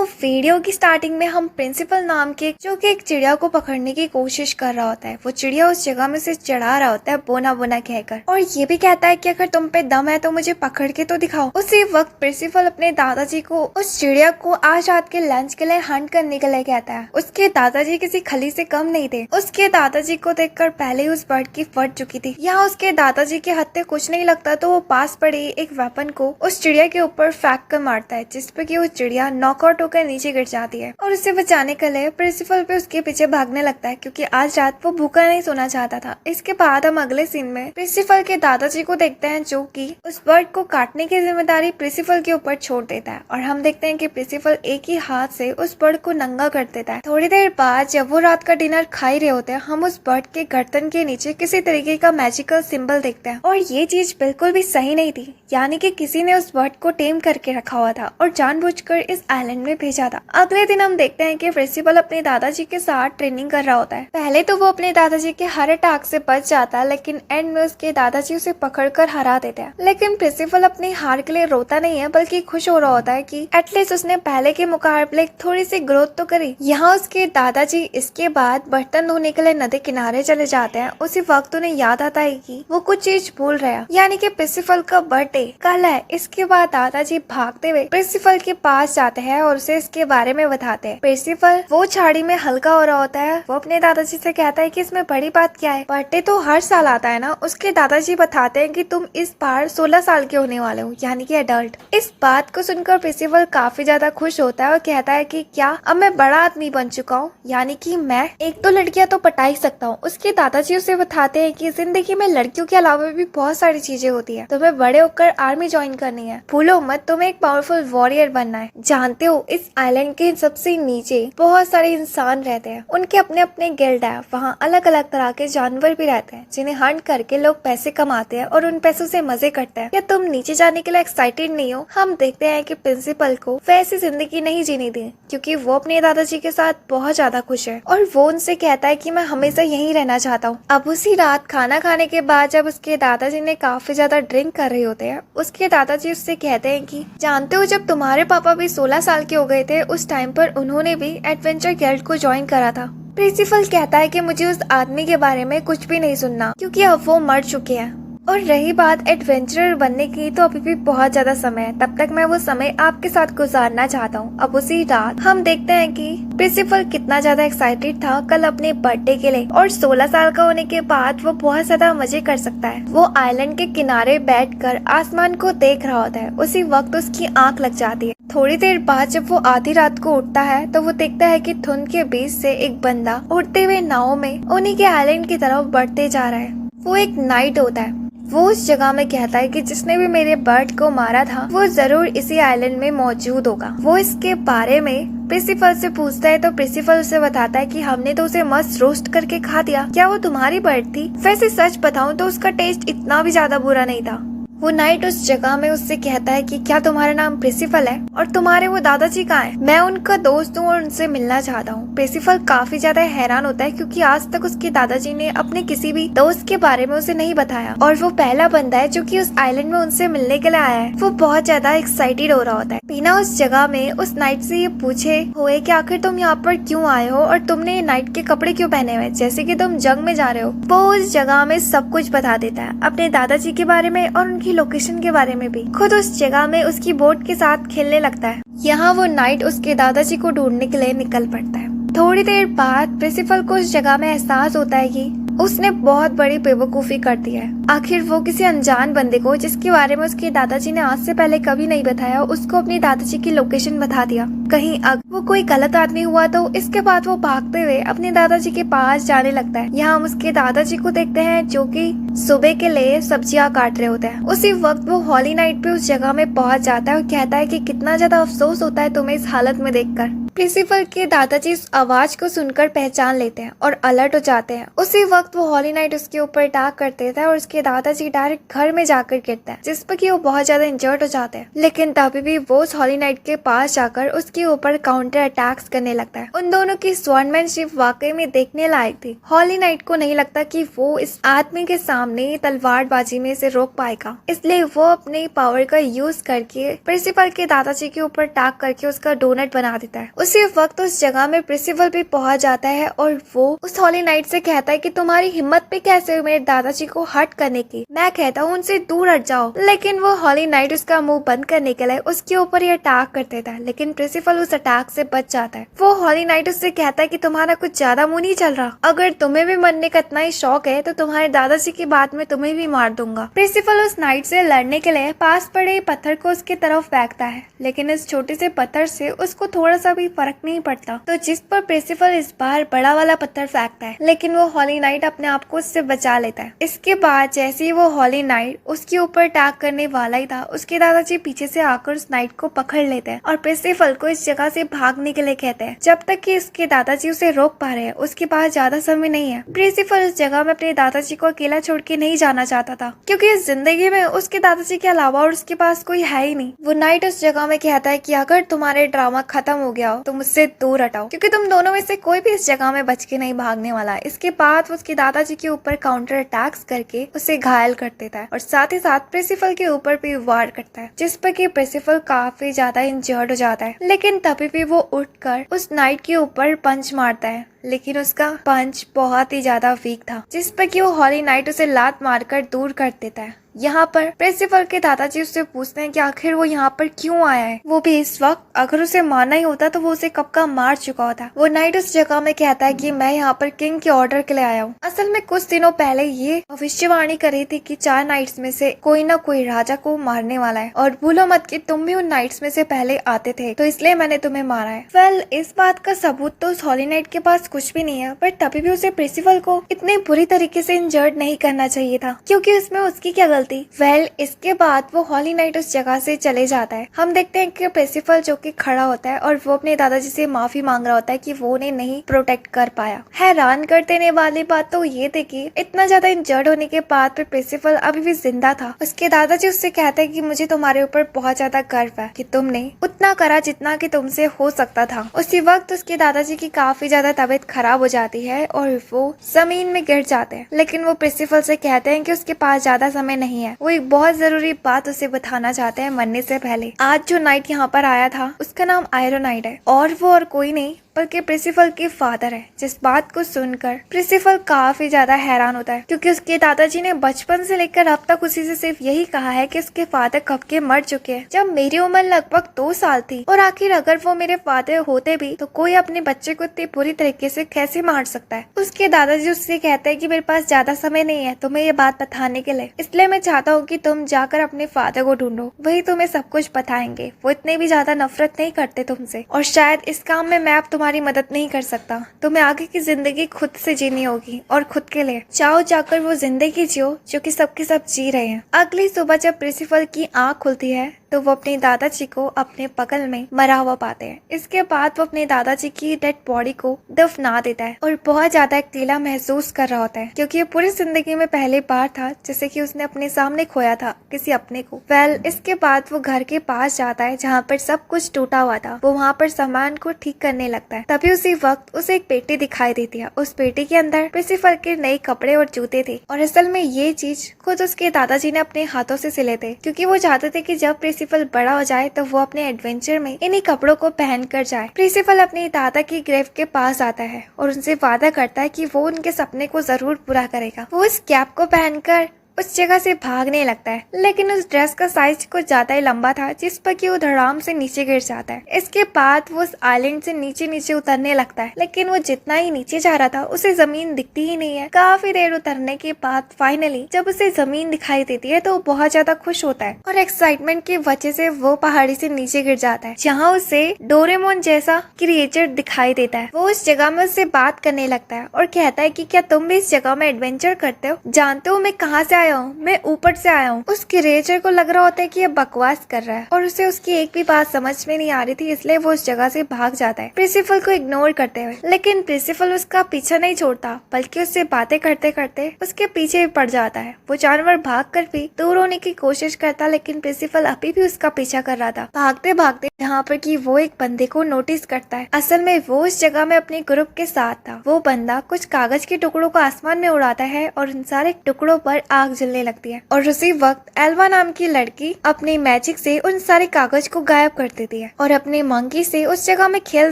Video की starting में हम प्रिंसिपल नाम के जो कि एक चिड़िया को पकड़ने की कोशिश कर रहा होता है। वो चिड़िया उस जगह में से चढ़ा रहा होता है बोना बोना कहकर, और ये भी कहता है कि अगर तुम पे दम है तो मुझे पकड़ के तो दिखाओ। उसी वक्त प्रिंसिपल अपने दादाजी को उस चिड़िया को आज रात के लंच के लिए हंट करने के लिए कहता है। उसके दादाजी किसी खली से कम नहीं थे। उसके दादाजी को देखकर पहले ही उस बर्ड की फट चुकी थी। यहाँ उसके दादाजी के हत्थे कुछ नहीं लगता तो वो पास पड़े एक वेपन को उस चिड़िया के ऊपर फेंक कर मारता है, जिसपे कि वो चिड़िया नॉकआउट होकर नीचे गिर जाती है। और उसे बचाने के लिए प्रिंसिपल पे उसके पीछे भागने लगता है, क्योंकि आज रात वो भूखा नहीं सोना चाहता था। इसके बाद हम अगले सीन में प्रिंसिपल के दादाजी को देखते हैं, जो कि उस बर्ड को काटने की जिम्मेदारी प्रिंसिपल के ऊपर छोड़ देता है। और हम देखते हैं कि प्रिंसिपल एक ही हाथ से उस बर्ड को नंगा कर देता है। थोड़ी देर बाद जब वो रात का डिनर खा ही रहे होते हैं, हम उस बर्ड के गर्दन के नीचे किसी तरीके का मैजिकल सिंबल देखते हैं। और ये चीज बिल्कुल भी सही नहीं थी, यानी कि किसी ने उस बर्ड को टेम करके रखा हुआ था और जानबूझकर इस आइलैंड में भेजा था। अगले दिन हम देखते हैं कि प्रिंसिपल अपने दादाजी के साथ ट्रेनिंग कर रहा होता है। पहले तो वो अपने दादाजी के हार्ट अटैक से बच जाता है, लेकिन एंड में उसके दादाजी उसे पकड़कर हरा देते हैं। लेकिन प्रिंसिपल अपनी हार के लिए रोता नहीं है, बल्कि खुश हो रहा होता है कि एटलीस्ट उसने पहले के मुकाबले थोड़ी सी ग्रोथ तो करी। यहाँ उसके दादाजी इसके बाद बर्तन धोने के लिए नदी किनारे चले जाते हैं। उसी वक्त उन्हें याद आता है कि वो कुछ चीज भूल रहे हैं, यानी कि प्रिंसिपल का बर्थडे कल है। इसके बाद दादाजी भागते हुए प्रिंसिपल के पास जाते हैं और उसे इसके बारे में बताते हैं। प्रिंसिपल वो झाड़ी में हल्का हो रहा होता है। वो अपने दादाजी से कहता है कि इसमें बड़ी बात क्या है, बर्थडे तो हर साल आता है ना। उसके दादाजी बताते हैं कि तुम इस बार 16 साल के होने वाले हो, यानी कि एडल्ट। इस बात को सुनकर प्रिंसिपल काफी ज्यादा खुश होता है और कहता है कि क्या अब मैं बड़ा आदमी बन चुका हूँ, यानी कि मैं एक दो लड़कियां तो पटा ही सकता हूँ। उसके दादाजी उसे बताते हैं कि जिंदगी में लड़कियों के अलावा भी बहुत सारी चीजें होती है। तुम्हें बड़े होकर आर्मी ज्वाइन करनी है, भूलो मत, तुम्हें एक पावरफुल वॉरियर बनना है। जानते हो इस आइलैंड के सबसे नीचे बहुत सारे इंसान रहते हैं, उनके अपने अपने गिल्ड है। वहाँ अलग अलग तरह के जानवर भी रहते हैं, जिन्हें हंट करके लोग पैसे कमाते हैं और उन पैसों से मजे करते हैं। क्या तुम नीचे जाने के लिए एक्साइटेड नहीं हो? हम देखते हैं कि प्रिंसिपल को वैसी जिंदगी नहीं जीनी दी, क्योंकि वो अपने दादाजी के साथ बहुत ज्यादा खुश है और वो उनसे कहता है कि मैं हमेशा यहीं रहना चाहता हूँ। अब उसी रात खाना खाने के बाद जब उसके दादाजी ने काफी ज्यादा ड्रिंक कर रहे होते हैं, उसके दादाजी उससे कहते हैं कि जानते हो जब तुम्हारे पापा भी 16 साल के हो गए थे, उस टाइम पर उन्होंने भी एडवेंचर गिल्ड को ज्वाइन करा था। प्रिंसिपल कहता है कि मुझे उस आदमी के बारे में कुछ भी नहीं सुनना, क्योंकि अब वो मर चुके हैं। और रही बात एडवेंचरर बनने की, तो अभी भी बहुत ज्यादा समय है, तब तक मैं वो समय आपके साथ गुजारना चाहता हूँ। अब उसी रात हम देखते हैं कि प्रिंसिपल कितना ज्यादा एक्साइटेड था कल अपने बर्थडे के लिए, और 16 साल का होने के बाद वो बहुत ज्यादा मजे कर सकता है। वो आइलैंड के किनारे बैठकर आसमान को देख रहा होता है। उसी वक्त उसकी आंख लग जाती है। थोड़ी देर बाद जब वो आधी रात को उठता है तो वो देखता है कि धुंध के बीच से एक बंदा उड़ते हुए नाव में उन्हीं के आइलैंड की तरफ बढ़ते जा रहा है। वो एक नाइट होता है। वो उस जगह में कहता है कि जिसने भी मेरे बर्ड को मारा था वो जरूर इसी आइलैंड में मौजूद होगा। वो इसके बारे में प्रिंसिपल से पूछता है तो प्रिंसिपल उसे बताता है कि हमने तो उसे मस्त रोस्ट करके खा दिया। क्या वो तुम्हारी बर्ड थी? वैसे सच बताऊं तो उसका टेस्ट इतना भी ज्यादा बुरा नहीं था। वो नाइट उस जगह में उससे कहता है कि क्या तुम्हारा नाम प्रिंसिपल है और तुम्हारे वो दादाजी कहाँ हैं? मैं उनका दोस्त हूँ और उनसे मिलना चाहता हूँ। प्रिंसिपल काफी ज्यादा हैरान होता है, क्योंकि आज तक उसके दादाजी ने अपने किसी भी दोस्त के बारे में उसे नहीं बताया, और वो पहला बंदा है जो कि उस आइलैंड में उनसे मिलने के लिए आया है। वो बहुत ज्यादा एक्साइटेड हो रहा होता है। बिना उस जगह में उस नाइट से ये पूछे हुए कि आखिर तुम यहाँ पर क्यों आए हो और तुमने नाइट के कपड़े क्यों पहने हुए, जैसे कि तुम जंग में जा रहे हो। वो उस जगह में सब कुछ बता देता है, अपने दादाजी के बारे में और उनकी लोकेशन के बारे में भी। खुद उस जगह में उसकी बोट के साथ खेलने लगता है। यहाँ वो नाइट उसके दादाजी को ढूंढने के लिए निकल पड़ता है। थोड़ी देर बाद प्रिंसिपल को उस जगह में एहसास होता है कि उसने बहुत बड़ी बेवकूफी कर दी है। आखिर वो किसी अनजान बंदे को, जिसके बारे में उसके दादाजी ने आज से पहले कभी नहीं बताया, उसको अपनी दादाजी की लोकेशन बता दिया। कहीं अगर वो कोई गलत आदमी हुआ तो इसके बाद वो भागते हुए अपने दादाजी के पास जाने लगता है। यहाँ हम उसके दादाजी को देखते हैं जो कि सुबह के लिए सब्जियां काट रहे होते हैं। उसी वक्त वो हॉली नाइट पे उस जगह में पहुंच जाता है और कहता है कि कितना ज्यादा अफसोस होता है तुम्हें इस हालत में देखकर। प्रिंसिपल के दादाजी उस आवाज को सुनकर पहचान लेते हैं और अलर्ट हो जाते हैं। उसी वक्त वो हॉली नाइट उसके ऊपर अटैक कर देता है और उसके दादाजी डायरेक्ट घर में जाकर गिरते हैं, जिस पर कि वो बहुत ज्यादा इंजर्ड हो जाते हैं। लेकिन तभी भी वो उस हॉली नाइट के पास जाकर उसके ऊपर काउंटर अटैक्स करने लगता है। उन दोनों की स्वॉर्डमैनशिप वाकई में देखने लायक थी। हॉली नाइट को नहीं लगता कि वो इस आदमी के सामने तलवारबाजी में से रोक पाएगा, इसलिए वो अपने पावर का यूज करके प्रिंसिपल के दादाजी के ऊपर अटैक करके उसका डोनट बना देता है। उसी वक्त उस जगह में प्रिंसिपल भी पहुंच जाता है और वो उस हॉली नाइट से कहता है कि तुम्हारी हिम्मत भी कैसे हुई मेरे दादाजी को हर्ट करने की, मैं कहता हूँ उनसे दूर हट जाओ। लेकिन वो हॉली नाइट उसका मुंह बंद करने के लिए उसके ऊपर ही अटैक कर देता है, लेकिन प्रिंसिपल उस अटैक से बच जाता है। वो हॉली नाइट उससे कहता है कि तुम्हारा कुछ ज्यादा मुंह नहीं चल रहा, अगर तुम्हें भी मरने का इतना ही शौक है तो तुम्हारे दादाजी की बात में तुम्हें भी मार दूंगा। प्रिंसिपल उस नाइट से लड़ने के लिए पास पड़े पत्थर को उसके तरफ फेंकता है, लेकिन इस छोटे से पत्थर से उसको थोड़ा सा भी फर्क नहीं पड़ता। तो जिस पर प्रिंसिपल इस बार बड़ा वाला पत्थर फेंकता है, लेकिन वो हॉली नाइट अपने आप को उससे बचा लेता है। इसके बाद जैसे ही वो हॉली नाइट उसके ऊपर अटैक करने वाला ही था, उसके दादाजी पीछे से आकर उस नाइट को पकड़ लेते हैं और प्रिंसिपल को इस जगह से भागने के लिए कहते हैं। जब तक कि उसके दादाजी उसे रोक पा रहे हैं, उसके पास ज्यादा समय नहीं है। प्रिंसिपल उस जगह में अपने दादाजी को अकेला छोड़ के नहीं जाना चाहता था, क्योंकि इस जिंदगी में उसके दादाजी के अलावा और उसके पास कोई है ही नहीं। वो नाइट उस जगह में कहता है कि अगर तुम्हारे ड्रामा खत्म हो गया हो तो मुझसे दूर हटाओ, क्योंकि तुम दोनों में से कोई भी इस जगह में बच के नहीं भागने वाला। इसके बाद वो उसके दादाजी के ऊपर काउंटर अटैक्स करके उसे घायल कर देता है और साथ ही साथ प्रिंसिपल के ऊपर भी वार करता है, जिस पर कि प्रिंसिपल काफी ज्यादा इंजर्ड हो जाता है। लेकिन तभी भी वो उठकर उस नाइट के ऊपर पंच मारता है, लेकिन उसका पंच बहुत ही ज्यादा वीक था, जिस पर कि वो हॉली नाइट उसे लात मारकर दूर कर देता है। यहाँ पर प्रिंसिपल के दादाजी उससे पूछते हैं कि आखिर वो यहाँ पर क्यों आया है। वो भी इस वक्त, अगर उसे मारना ही होता तो वो उसे कब का मार चुका होता। वो नाइट उस जगह में कहता है कि मैं यहाँ पर किंग के ऑर्डर के लिए आया हूँ। असल में कुछ दिनों पहले ये भविष्यवाणी करी थी कि 4 नाइट्स में से कोई ना कोई राजा को मारने वाला है, और भूलो मत कि तुम भी उन नाइट्स में से पहले आते थे, तो इसलिए मैंने तुम्हें मारा है। वेल, इस बात का सबूत तो उस हॉली नाइट के पास कुछ भी नहीं है, पर तभी भी उसे प्रिंसिपल को इतने बुरी तरीके से इंजर्ड नहीं करना चाहिए था, क्योंकि उसमें उसकी क्या गलती। इसके बाद वो हॉली नाइट उस जगह से चले जाता है। हम देखते हैं कि प्रिंसिपल जो कि खड़ा होता है और वो अपने दादाजी से माफी मांग रहा होता है कि वो उन्हें नहीं प्रोटेक्ट कर पाया। हैरान कर देने वाली बात तो ये थी कि इतना ज्यादा इंजर्ड होने के बाद भी प्रिंसिपल अभी भी जिंदा था। उसके दादाजी उससे कहते हैं कि मुझे तुम्हारे ऊपर बहुत ज्यादा गर्व है कि तुमने उतना करा जितना कि तुमसे हो सकता था। उसी वक्त उसके दादाजी की काफी ज्यादा तबीयत खराब हो जाती है और वो जमीन में गिर जाते हैं, लेकिन वो प्रिंसिपल से कहते हैं कि उसके पास ज्यादा समय नहीं है। वो एक बहुत जरूरी बात उसे बताना चाहते हैं मरने से पहले। आज जो नाइट यहाँ पर आया था उसका नाम आयरन नाइट है, और वो और कोई नहीं बल्कि प्रिंसिपल के फादर है। जिस बात को सुनकर प्रिंसिपल काफी ज्यादा हैरान होता है, क्योंकि उसके दादाजी ने बचपन से लेकर अब तक उसी से सिर्फ यही कहा है कि उसके फादर कब के मर चुके हैं, जब मेरी उम्र लगभग 2 साल थी। और आखिर अगर वो मेरे फादर होते भी तो कोई अपने बच्चे को इतनी बुरी तरीके से कैसे मार सकता है। उसके दादाजी उससे कहते हैं कि मेरे पास ज्यादा समय नहीं है तुम्हें ये बात बताने के लिए, इसलिए मैं चाहता हूँ कि तुम जाकर अपने फादर को ढूंढो, वही तुम्हें सब कुछ बताएंगे। वो इतने भी ज्यादा नफरत नहीं करते तुमसे, और शायद इस काम में मैं अब तुम्हारी मदद नहीं कर सकता। तुम्हें आगे की जिंदगी खुद से जीनी होगी और खुद के लिए। चाहो जाकर वो जिंदगी जियो जो कि सबके सब जी रहे हैं। अगली सुबह जब प्रिंसिपल की आंख खुलती है तो वो अपने दादाजी को अपने बगल में मरा हुआ पाते हैं। इसके बाद वो अपने दादाजी की डेड बॉडी को दफना देता है और बहुत ज्यादा अकेला महसूस कर रहा होता है, क्योंकि ये पूरी जिंदगी में पहली बार था जैसे कि उसने अपने सामने खोया था किसी अपने को। वेल, इसके बाद वो घर के पास जाता है जहाँ पर सब कुछ टूटा हुआ था। वो वहाँ पर सामान को ठीक करने लगता है। तभी उसी वक्त उसे एक पेटी दिखाई देती है। उस पेटी के अंदर प्रिंसिपल के नए कपड़े और जूते थे, और असल में ये चीज खुद उसके दादाजी ने अपने हाथों से सिले थे, क्योंकि वो चाहते थे कि जब प्रिंसिपल बड़ा हो जाए तो वो अपने एडवेंचर में इन्हीं कपड़ों को पहन कर जाए। प्रिंसिपल अपने दादा की ग्रेव के पास आता है और उनसे वादा करता है कि वो उनके सपने को जरूर पूरा करेगा। वो इस कैप को पहनकर उस जगह से भागने लगता है, लेकिन उस ड्रेस का साइज कुछ ज्यादा ही लंबा था, जिस पर कि वो धड़ाम से नीचे गिर जाता है। इसके बाद वो उस आइलैंड से नीचे नीचे उतरने लगता है, लेकिन वो जितना ही नीचे जा रहा था उसे जमीन दिखती ही नहीं है। काफी देर उतरने के बाद फाइनली जब उसे जमीन दिखाई देती है तो वो बहुत ज्यादा खुश होता है, और एक्साइटमेंट की वजह से वो पहाड़ी से नीचे गिर जाता है, जहाँ उसे डोरेमोन जैसा क्रिएचर दिखाई देता है। वो उस जगह में उससे बात करने लगता है और कहता है कि क्या तुम भी इस जगह में एडवेंचर करते हो? जानते हो मैं कहाँ से आया हूँ, मैं ऊपर से आया हूँ। उस क्रिएचर को लग रहा होता है कि ये बकवास कर रहा है और उसे उसकी एक भी बात समझ में नहीं आ रही थी, इसलिए वो उस जगह से भाग जाता है प्रिंसिपल को इग्नोर करते हुए। लेकिन प्रिंसिपल उसका पीछा नहीं छोड़ता, बल्कि उससे बातें करते करते उसके पीछे भी पड़ जाता है। वो जानवर भाग कर भी दूर होने की कोशिश करता, लेकिन प्रिंसिपल अभी भी उसका पीछा कर रहा था। भागते भागते यहाँ पर कि वो एक बंदे को नोटिस करता है। असल में वो उस जगह में अपने ग्रुप के साथ था। वो बंदा कुछ कागज के टुकड़ों को आसमान में उड़ाता है और उन सारे टुकड़ों पर आग जलने लगती है और उसी वक्त एल्वा नाम की लड़की अपनी मैजिक से उन सारे कागज को गायब कर देती है और अपने मंकी से उस जगह में खेल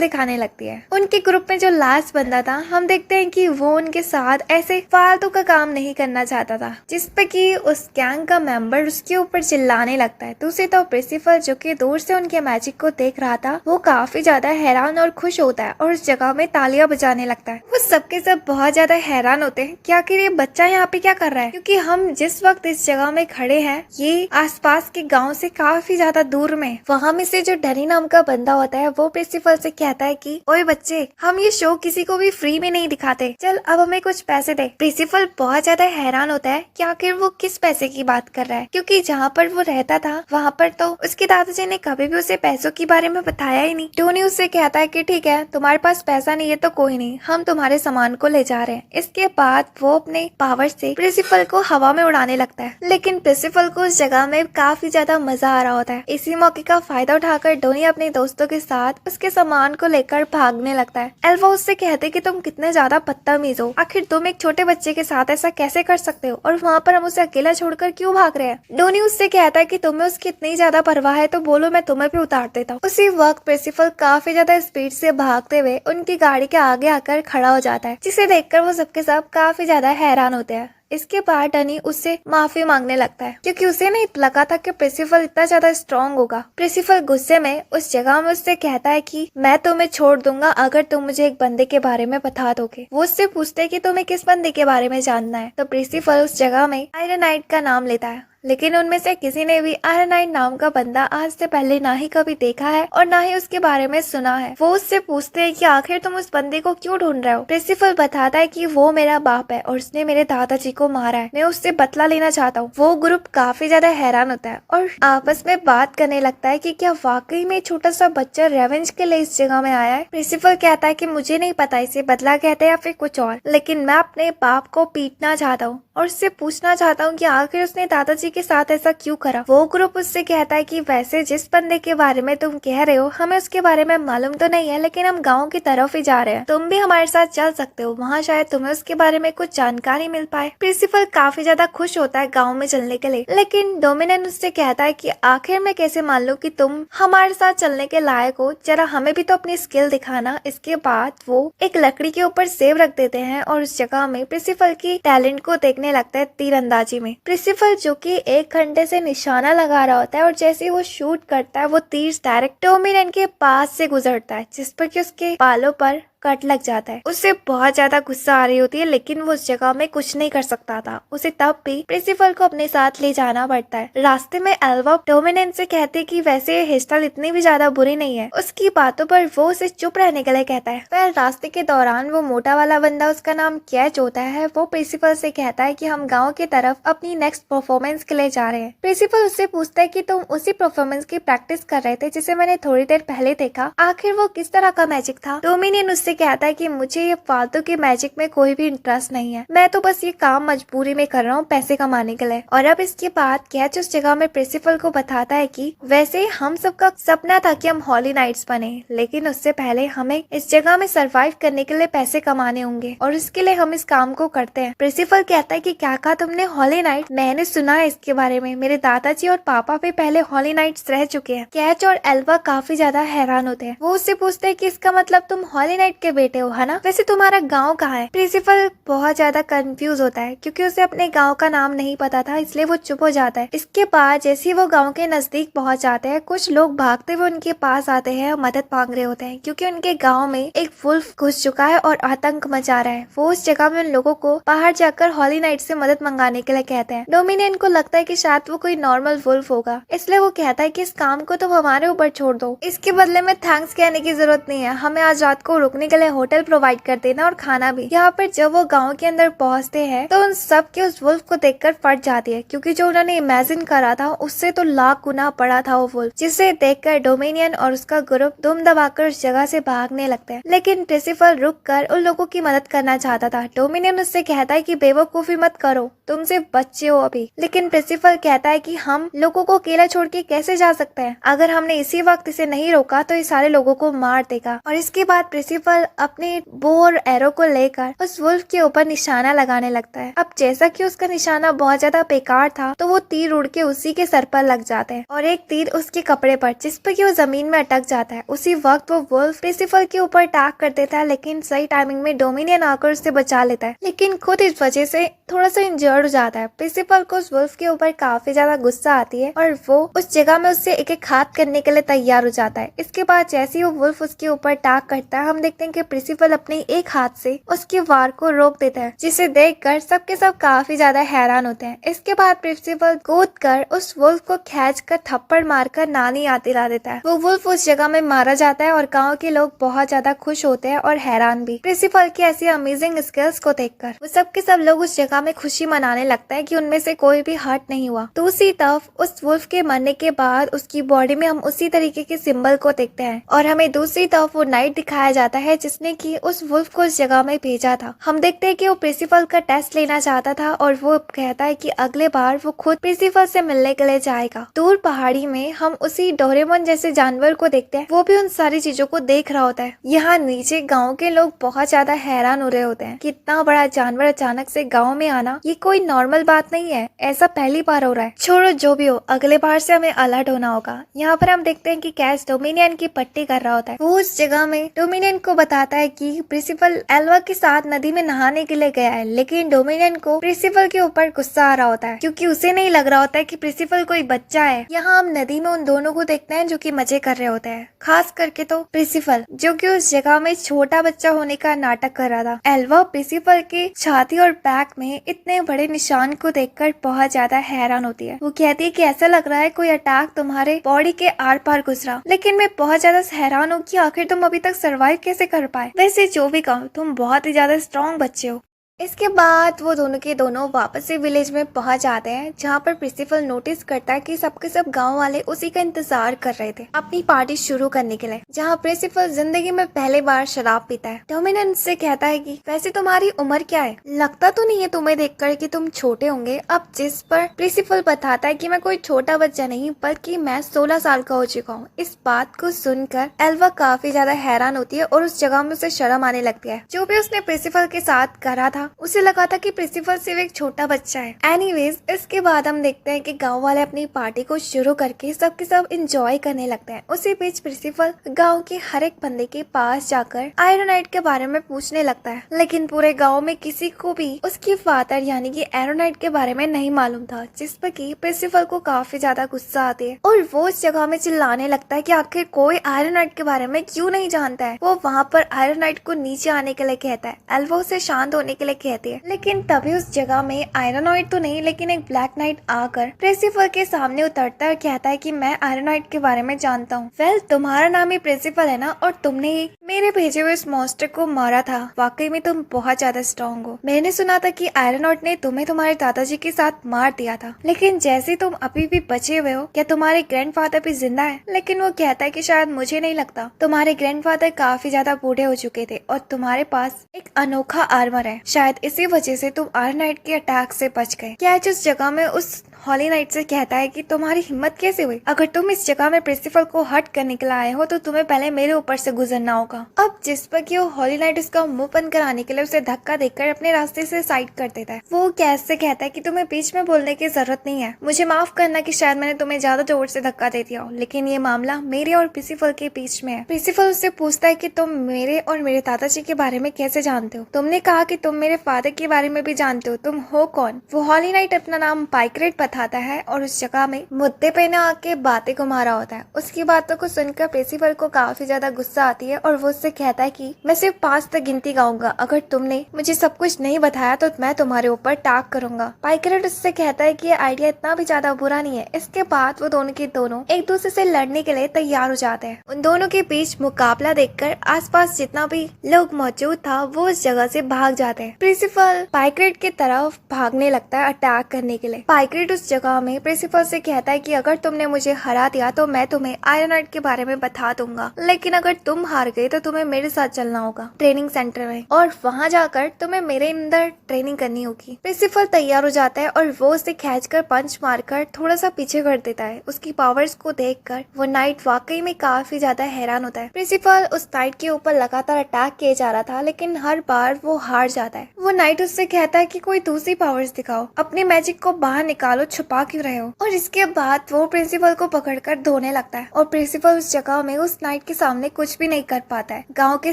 दिखाने लगती है। उनके ग्रुप में जो लास्ट बंदा था, हम देखते हैं कि वो उनके साथ ऐसे फालतू का काम नहीं करना चाहता था, जिस पे कि उस गैंग का मेंबर उसके ऊपर चिल्लाने लगता है। दूसरी तो प्रिंसिपल जो कि दूर से उनके मैजिक को देख रहा था, वो काफी ज्यादा हैरान और खुश होता है और उस जगह में तालियां बजाने लगता है। वो सबके सब बहुत ज्यादा हैरान होते हैं कि आखिर ये बच्चा यहाँ पे क्या कर रहा है, क्योंकि हम जिस वक्त इस जगह में खड़े हैं ये आसपास के गांव से काफी ज्यादा दूर में। वहाँ में से जो डरी नाम का बंदा होता है वो प्रिंसिपल से कहता है कि ओए बच्चे, हम ये शो किसी को भी फ्री में नहीं दिखाते, चल अब हमें कुछ पैसे दे। प्रिंसिपल बहुत ज्यादा हैरान होता है कि आखिर वो किस पैसे की बात कर रहा है, क्योंकि जहाँ पर वो रहता था वहाँ पर तो उसके दादाजी ने कभी भी उसे पैसों के बारे में बताया ही नहीं। टोनी उससे कहता है कि ठीक है, तुम्हारे पास पैसा नहीं है तो कोई नहीं, हम तुम्हारे सामान को ले जा रहे हैं। इसके बाद वो अपने पावर से प्रिंसिपल को हवा में उड़ाने लगता है, लेकिन प्रिंसिपल को उस जगह में काफी ज्यादा मजा आ रहा होता है। इसी मौके का फायदा उठाकर टोनी अपने दोस्तों के साथ उसके सामान को लेकर भागने लगता है। एल्वा उससे कहते कि तुम कितने ज्यादा बदतमीज हो, आखिर तुम एक छोटे बच्चे के साथ ऐसा कैसे कर सकते हो और वहाँ पर हम उसे अकेला छोड़कर क्यों भाग रहे हैं। टोनी उससे कहता है कि तुम्हें उसकी इतनी ज्यादा परवाह है तो बोलो, मैं तुम्हें भी उतार देता हूँ। उसी वक्त प्रिंसिपल काफी ज्यादा स्पीड से भागते हुए उनकी गाड़ी के आगे आकर खड़ा हो जाता है, जिसे देखकर वो सबके सब काफी ज्यादा हैरान होते हैं। इसके बाद टनी उससे माफी मांगने लगता है, क्योंकि उसे नहीं लगा था कि प्रिंसिपल इतना ज्यादा स्ट्रॉन्ग होगा। प्रिंसिपल गुस्से में उस जगह में उससे कहता है कि मैं तुम्हें छोड़ दूंगा अगर तुम मुझे एक बंदे के बारे में बता दोगे। वो उससे पूछते है कि तुम्हें किस बंदे के बारे में जानना है, तो प्रिंसिपल उस जगह में आयरन नाइट का नाम लेता है। लेकिन उनमें से किसी ने भी आयरन नाइट नाम का बंदा आज से पहले ना ही कभी देखा है और ना ही उसके बारे में सुना है। वो उससे पूछते हैं कि आखिर तुम उस बंदे को क्यों ढूंढ रहे हो। प्रिंसिपल बताता है कि वो मेरा बाप है और उसने मेरे दादाजी को मारा है, मैं उससे बदला लेना चाहता हूँ। वो ग्रुप काफी ज्यादा हैरान होता है और आपस में बात करने लगता है कि क्या वाकई में छोटा सा बच्चा रेवेंज के लिए इस जगह में आया है। प्रिंसिपल कहता है कि मुझे नहीं पता इसे बदला कहते हैं या फिर कुछ और, लेकिन मैं अपने बाप को पीटना चाहता हूँ और उससे पूछना चाहता हूँ कि आखिर उसने दादाजी के साथ ऐसा क्यों करा। वो ग्रुप उससे कहता है कि वैसे जिस बंदे के बारे में तुम कह रहे हो हमें उसके बारे में मालूम तो नहीं है, लेकिन हम गांव की तरफ ही जा रहे हैं, तुम भी हमारे साथ चल सकते हो, वहाँ शायद तुम्हें उसके बारे में कुछ जानकारी मिल पाए। प्रिंसिपल काफी ज्यादा खुश होता है गाँव में चलने के लिए, लेकिन डोमिनियन उससे कहता है कि आखिर मैं कैसे मान लूं कि तुम हमारे साथ चलने के लायक हो, जरा हमें भी तो अपनी स्किल दिखाना। इसके बाद वो एक लकड़ी के ऊपर सेब रख देते हैं और उस जगह में प्रिंसिपल की टैलेंट को देखने लगता है तीरंदाजी में। प्रिंसिपल जो कि 1 घंटे से निशाना लगा रहा होता है और जैसे ही वो शूट करता है वो तीर डायरेक्ट डोमिनियन के पास से गुजरता है, जिस पर कि उसके बालों पर कट लग जाता है। उससे बहुत ज्यादा गुस्सा आ रही होती है, लेकिन वो उस जगह में कुछ नहीं कर सकता था। उसे तब भी प्रिंसिपल को अपने साथ ले जाना पड़ता है। रास्ते में एल्वा डोमिनियन से कहते कि वैसे ये हेस्टल इतनी भी ज्यादा बुरी नहीं है। उसकी बातों पर वो उसे चुप रहने के लिए कहता है। फिर रास्ते के दौरान वो मोटा वाला बंदा, उसका नाम कैच होता है, वो प्रिंसिपल से कहता है कि हम गाँव की तरफ अपनी नेक्स्ट परफॉर्मेंस के लिए जा रहे हैं। प्रिंसिपल उससे पूछता है कि तुम उसी परफॉर्मेंस की प्रैक्टिस कर रहे थे जिसे मैंने थोड़ी देर पहले देखा, आखिर वो किस तरह का मैजिक था। डोमिनियन उससे कहता है कि मुझे ये फालतू के मैजिक में कोई भी इंटरेस्ट नहीं है, मैं तो बस ये काम मजबूरी में कर रहा हूँ पैसे कमाने के लिए। और अब इसके बाद कैच उस जगह में प्रिंसिपल को बताता है कि वैसे हम सबका सपना था कि हम हॉली नाइट्स बने, लेकिन उससे पहले हमें इस जगह में सरवाइव करने के लिए पैसे कमाने होंगे और इसके लिए हम इस काम को करते हैं। प्रिंसिपल कहता है कि क्या कहा तुमने, हॉली नाइट? मैंने सुना है इसके बारे में, मेरे दादाजी और पापा भी पहले हॉली नाइट्स रह चुके हैं। कैच और एल्वा काफी ज्यादा हैरान होते हैं। वो उससे पूछते हैं कि इसका मतलब तुम हॉली नाइट के बेटे हो, है ना? वैसे तुम्हारा गांव कहाँ है? प्रिंसिपल बहुत ज्यादा कंफ्यूज होता है क्योंकि उसे अपने गांव का नाम नहीं पता था, इसलिए वो चुप हो जाता है। इसके बाद जैसे ही वो गांव के नजदीक पहुंच जाते हैं, कुछ लोग भागते हुए उनके पास आते हैं और मदद मांग रहे होते हैं, क्योंकि उनके गाँव में एक वुल्फ घुस चुका है और आतंक मचा रहा है। वो उस जगह में उन लोगों को बाहर जाकर हॉली नाइट से मदद मंगाने के लिए कहते हैं। डोमिनियन को लगता है कि शायद वो कोई नॉर्मल वुल्फ होगा, इसलिए वो कहता है कि इस काम को तुम हमारे ऊपर छोड़ दो, इसके बदले में थैंक्स कहने की जरूरत नहीं है, हमें आज रात को रुकने रहने के लिए होटल प्रोवाइड कर देना और खाना भी। यहाँ पर जब वो गाँव के अंदर पहुँचते हैं तो उन सब के उस वुल्फ को देखकर फट जाती है, क्योंकि जो उन्होंने इमेजिन करा था उससे तो लाख गुना बड़ा था वो वुल्फ, जिसे देखकर डोमिनियन और उसका ग्रुप दुम दबाकर उस जगह से भागने लगते हैं। लेकिन प्रिंसिपल रुक कर उन लोगों की मदद करना चाहता था। डोमिनियन उससे कहता है कि बेवकूफी मत करो, तुम सिर्फ बच्चे हो अभी। लेकिन प्रिंसिपल कहता है कि हम लोगों को अकेला छोड़ के कैसे जा सकते हैं, अगर हमने इसी वक्त इसे नहीं रोका तो ये सारे लोगों को मार देगा। और इसके बाद प्रिंसिपल अपने बो और एरो को लेकर उस वुल्फ के ऊपर निशाना लगाने लगता है। अब जैसा कि उसका निशाना बहुत ज्यादा बेकार था तो वो तीर उड़ के उसी के सर पर लग जाते हैं और एक तीर उसके कपड़े पर, जिस पर कि वो जमीन में अटक जाता है। उसी वक्त वो वुल्फ प्रिंसिपल के ऊपर अटैक कर देता है, लेकिन सही टाइमिंग में डोमिनियन आकर उससे बचा लेता है, लेकिन खुद इस वजह से थोड़ा सा इंजर्ड हो जाता है। प्रिंसिपल को उस वुल्फ के ऊपर काफी ज्यादा गुस्सा आती है और वो उस जगह में उससे एक एक हाथ करने के लिए तैयार हो जाता है। इसके बाद जैसे ही वो वुल्फ उसके ऊपर अटैक करता है, हम देखते हैं कि प्रिंसिपल अपने एक हाथ से उसके वार को रोक देता है, जिसे देखकर सबके सब काफी ज्यादा हैरान होते हैं। इसके बाद प्रिंसिपल कूद कर उस वुल्फ को खींच कर थप्पड़ मारकर नानी याद दिला देता है। वो वुल्फ उस जगह में मारा जाता है और गाँव के लोग बहुत ज्यादा खुश होते हैं और हैरान भी प्रिंसिपल की ऐसी अमेजिंग स्किल्स को देखकर। वो सब के सब लोग उस जगह में खुशी मनाने लगता है कि उनमें से कोई भी हर्ट नहीं हुआ। दूसरी तरफ उस वुल्फ के मरने के बाद उसकी बॉडी में हम उसी तरीके के सिंबल को देखते हैं और हमें दूसरी तरफ वो नाइट दिखाया जाता है जिसने कि उस वुल्फ को उस जगह में भेजा था। हम देखते हैं कि वो प्रिंसिपल का टेस्ट लेना चाहता था और वो कहता है कि अगले बार वो खुद प्रिंसिपल से मिलने के लिए जाएगा। दूर पहाड़ी में हम उसी डोरेमोन जैसे जानवर को देखते हैं, वो भी उन सारी चीजों को देख रहा होता है। यहाँ नीचे गाँव के लोग बहुत ज्यादा हैरान हो रहे होते हैं कि इतना बड़ा जानवर अचानक से गाँव में आना ये कोई नॉर्मल बात नहीं है, ऐसा पहली बार हो रहा है। छोड़ो जो भी हो, अगले बार से हमें अलर्ट होना होगा। यहाँ पर हम देखते हैं कि कैश डोमिनियन की पट्टी कर रहा होता है। वो उस जगह में डोमिनियन को बताता है कि प्रिंसिपल एल्वा के साथ नदी में नहाने के लिए गया है, लेकिन डोमिनियन को प्रिंसिपल के ऊपर गुस्सा आ रहा होता है क्योंकि उसे नहीं लग रहा होता है कि प्रिंसिपल कोई बच्चा है। यहाँ हम नदी में उन दोनों को देखते हैं जो कि मजे कर रहे होते हैं, खास करके तो प्रिंसिपल जो कि उस जगह में छोटा बच्चा होने का नाटक कर रहा था। एल्वा प्रिंसिपल के छाती और बैक में इतने बड़े निशान को देखकर बहुत ज्यादा हैरान होती है। वो कहती है कि ऐसा लग रहा है कोई अटैक तुम्हारे बॉडी के आर पार गुजरा, लेकिन मैं बहुत ज्यादा हैरान हूँ कि आखिर तुम अभी तक सरवाइव कैसे कर पाए। वैसे जो भी कहो, तुम बहुत ही ज्यादा स्ट्रॉन्ग बच्चे हो। इसके बाद वो दोनों के दोनों वापस से विलेज में पहुंच जाते हैं, जहाँ पर प्रिंसिपल नोटिस करता है कि सबके सब गांव वाले उसी का इंतजार कर रहे थे अपनी पार्टी शुरू करने के लिए, जहाँ प्रिंसिपल जिंदगी में पहले बार शराब पीता है। डोमिनियन से कहता है कि वैसे तुम्हारी उम्र क्या है, लगता तो नहीं है तुम्हें देखकर कि तुम छोटे होंगे। अब जिस पर प्रिंसिपल बताता है कि मैं कोई छोटा बच्चा नहीं बल्कि मैं 16 साल का हो चुका हूँ। इस बात को सुनकर एल्वा काफी ज्यादा हैरान होती है और उस जगह में उसे शर्म आने लगती है। जो भी उसने प्रिंसिपल के साथ करा था उसे लगा था कि प्रिंसिपल सिर्फ एक छोटा बच्चा है। एनीवेज, इसके बाद हम देखते हैं कि गांव वाले अपनी पार्टी को शुरू करके सबके सब एंजॉय करने लगते हैं। उसी बीच प्रिंसिपल गांव के हर एक बंदे के पास जाकर आयरोनाइट के बारे में पूछने लगता है, लेकिन पूरे गांव में किसी को भी उसके फादर यानी कि आयरोनाइट के बारे में नहीं मालूम था, जिस पर कि प्रिंसिपल को काफी ज्यादा गुस्सा आती है और वो उस जगह में चिल्लाने लगता है कि आखिर कोई आयरोनाइट के बारे में क्यों नहीं जानता है। वो वहाँ पर आयरोनाइट को नीचे आने के लिए कहता है, एल्वा उसे शांत होने के लिए कहती है। लेकिन तभी उस जगह में आयरोनाइट तो नहीं लेकिन एक ब्लैक नाइट आकर प्रिंसिपल के सामने उतरता है और कहता है कि मैं आयरोनाइट के बारे में जानता हूँ। वेल, तुम्हारा नाम ही प्रिंसिपल है ना, और तुमने ही मेरे भेजे हुए इस मॉन्स्टर को मारा था। वाकई में तुम बहुत ज्यादा स्ट्रॉन्ग हो। मैंने सुना था कि आयरोनाइट ने तुम्हें तुम्हारे दादाजी के साथ मार दिया था, लेकिन जैसे तुम अभी भी बचे हुए हो, क्या तुम्हारे ग्रैंडफादर भी जिंदा है? लेकिन वो कहता है कि शायद मुझे नहीं लगता, तुम्हारे ग्रैंडफादर काफी ज्यादा बूढ़े हो चुके थे और तुम्हारे पास एक अनोखा आर्मर है, शायद इसी वजह से तुम आयरोनाइट के अटैक से बच गए। कैच उस जगह में उस हॉली नाइट से कहता है कि तुम्हारी हिम्मत कैसे हुई? अगर तुम इस जगह में प्रिंसिपल को हर्ट करने के लिए आए हो तो तुम्हें पहले मेरे ऊपर से गुजरना होगा। अब जिस पर कि वो हॉली नाइट उसका मुंह बंद कराने के लिए उसे धक्का देकर अपने रास्ते से साइड कर देता है। वो कैच से कहता है कि तुम्हें बीच में बोलने की जरूरत नहीं है, मुझे माफ करना कि शायद मैंने तुम्हें ज्यादा जोर से धक्का दे दिया हो, लेकिन ये मामला मेरे और प्रिंसिपल के बीच में है। प्रिंसिपल उससे पूछता है कि तुम मेरे और मेरे दादाजी के बारे में कैसे जानते हो? तुमने कहा कि तुम मेरे मेरे फादर के बारे में भी जानते हो, तुम हो कौन? वो हॉली नाइट अपना नाम पाइक्रेट बताता है और उस जगह में मुद्दे पे न आके बातें को मारा होता है। उसकी बातों को सुनकर प्रिंसिपल को काफी ज्यादा गुस्सा आती है और वो उससे कहता है कि मैं सिर्फ 5 तक गिनती गाऊंगा, अगर तुमने मुझे सब कुछ नहीं बताया तो मैं तुम्हारे ऊपर टाक करूंगा। पाइक्रेट उससे कहता है कि ये आइडिया इतना भी ज्यादा बुरा नहीं है। इसके बाद वो दोनों के दोनों एक दूसरे से लड़ने के लिए तैयार हो जाते हैं। उन दोनों के बीच मुकाबला देखकर आसपास जितना भी लोग मौजूद था वो उस जगह से भाग जाते हैं। प्रिंसिपल पाइक्रेट की तरफ भागने लगता है अटैक करने के लिए। पाइक्रेट उस जगह में प्रिंसिपल से कहता है कि अगर तुमने मुझे हरा दिया तो मैं तुम्हें आयरन नाइट के बारे में बता दूंगा, लेकिन अगर तुम हार गए तो तुम्हें मेरे साथ चलना होगा ट्रेनिंग सेंटर में और वहाँ जाकर तुम्हें मेरे अंदर ट्रेनिंग करनी होगी। प्रिंसिपल तैयार हो जाता है और वो उसे खींचकर पंच मारकर थोड़ा सा पीछे कर देता है। उसकी पावर्स को देखकर वो नाइट वाकई में काफी ज्यादा हैरान होता है। प्रिंसिपल उस नाइट के ऊपर लगातार अटैक किए जा रहा था लेकिन हर बार वो हार जाता है। वो नाइट उससे कहता है कि कोई दूसरी पावर्स दिखाओ, अपने मैजिक को बाहर निकालो, छुपा क्यों रहे हो? और इसके बाद वो प्रिंसिपल को पकड़कर धोने लगता है और प्रिंसिपल उस जगह में उस नाइट के सामने कुछ भी नहीं कर पाता है। गाँव के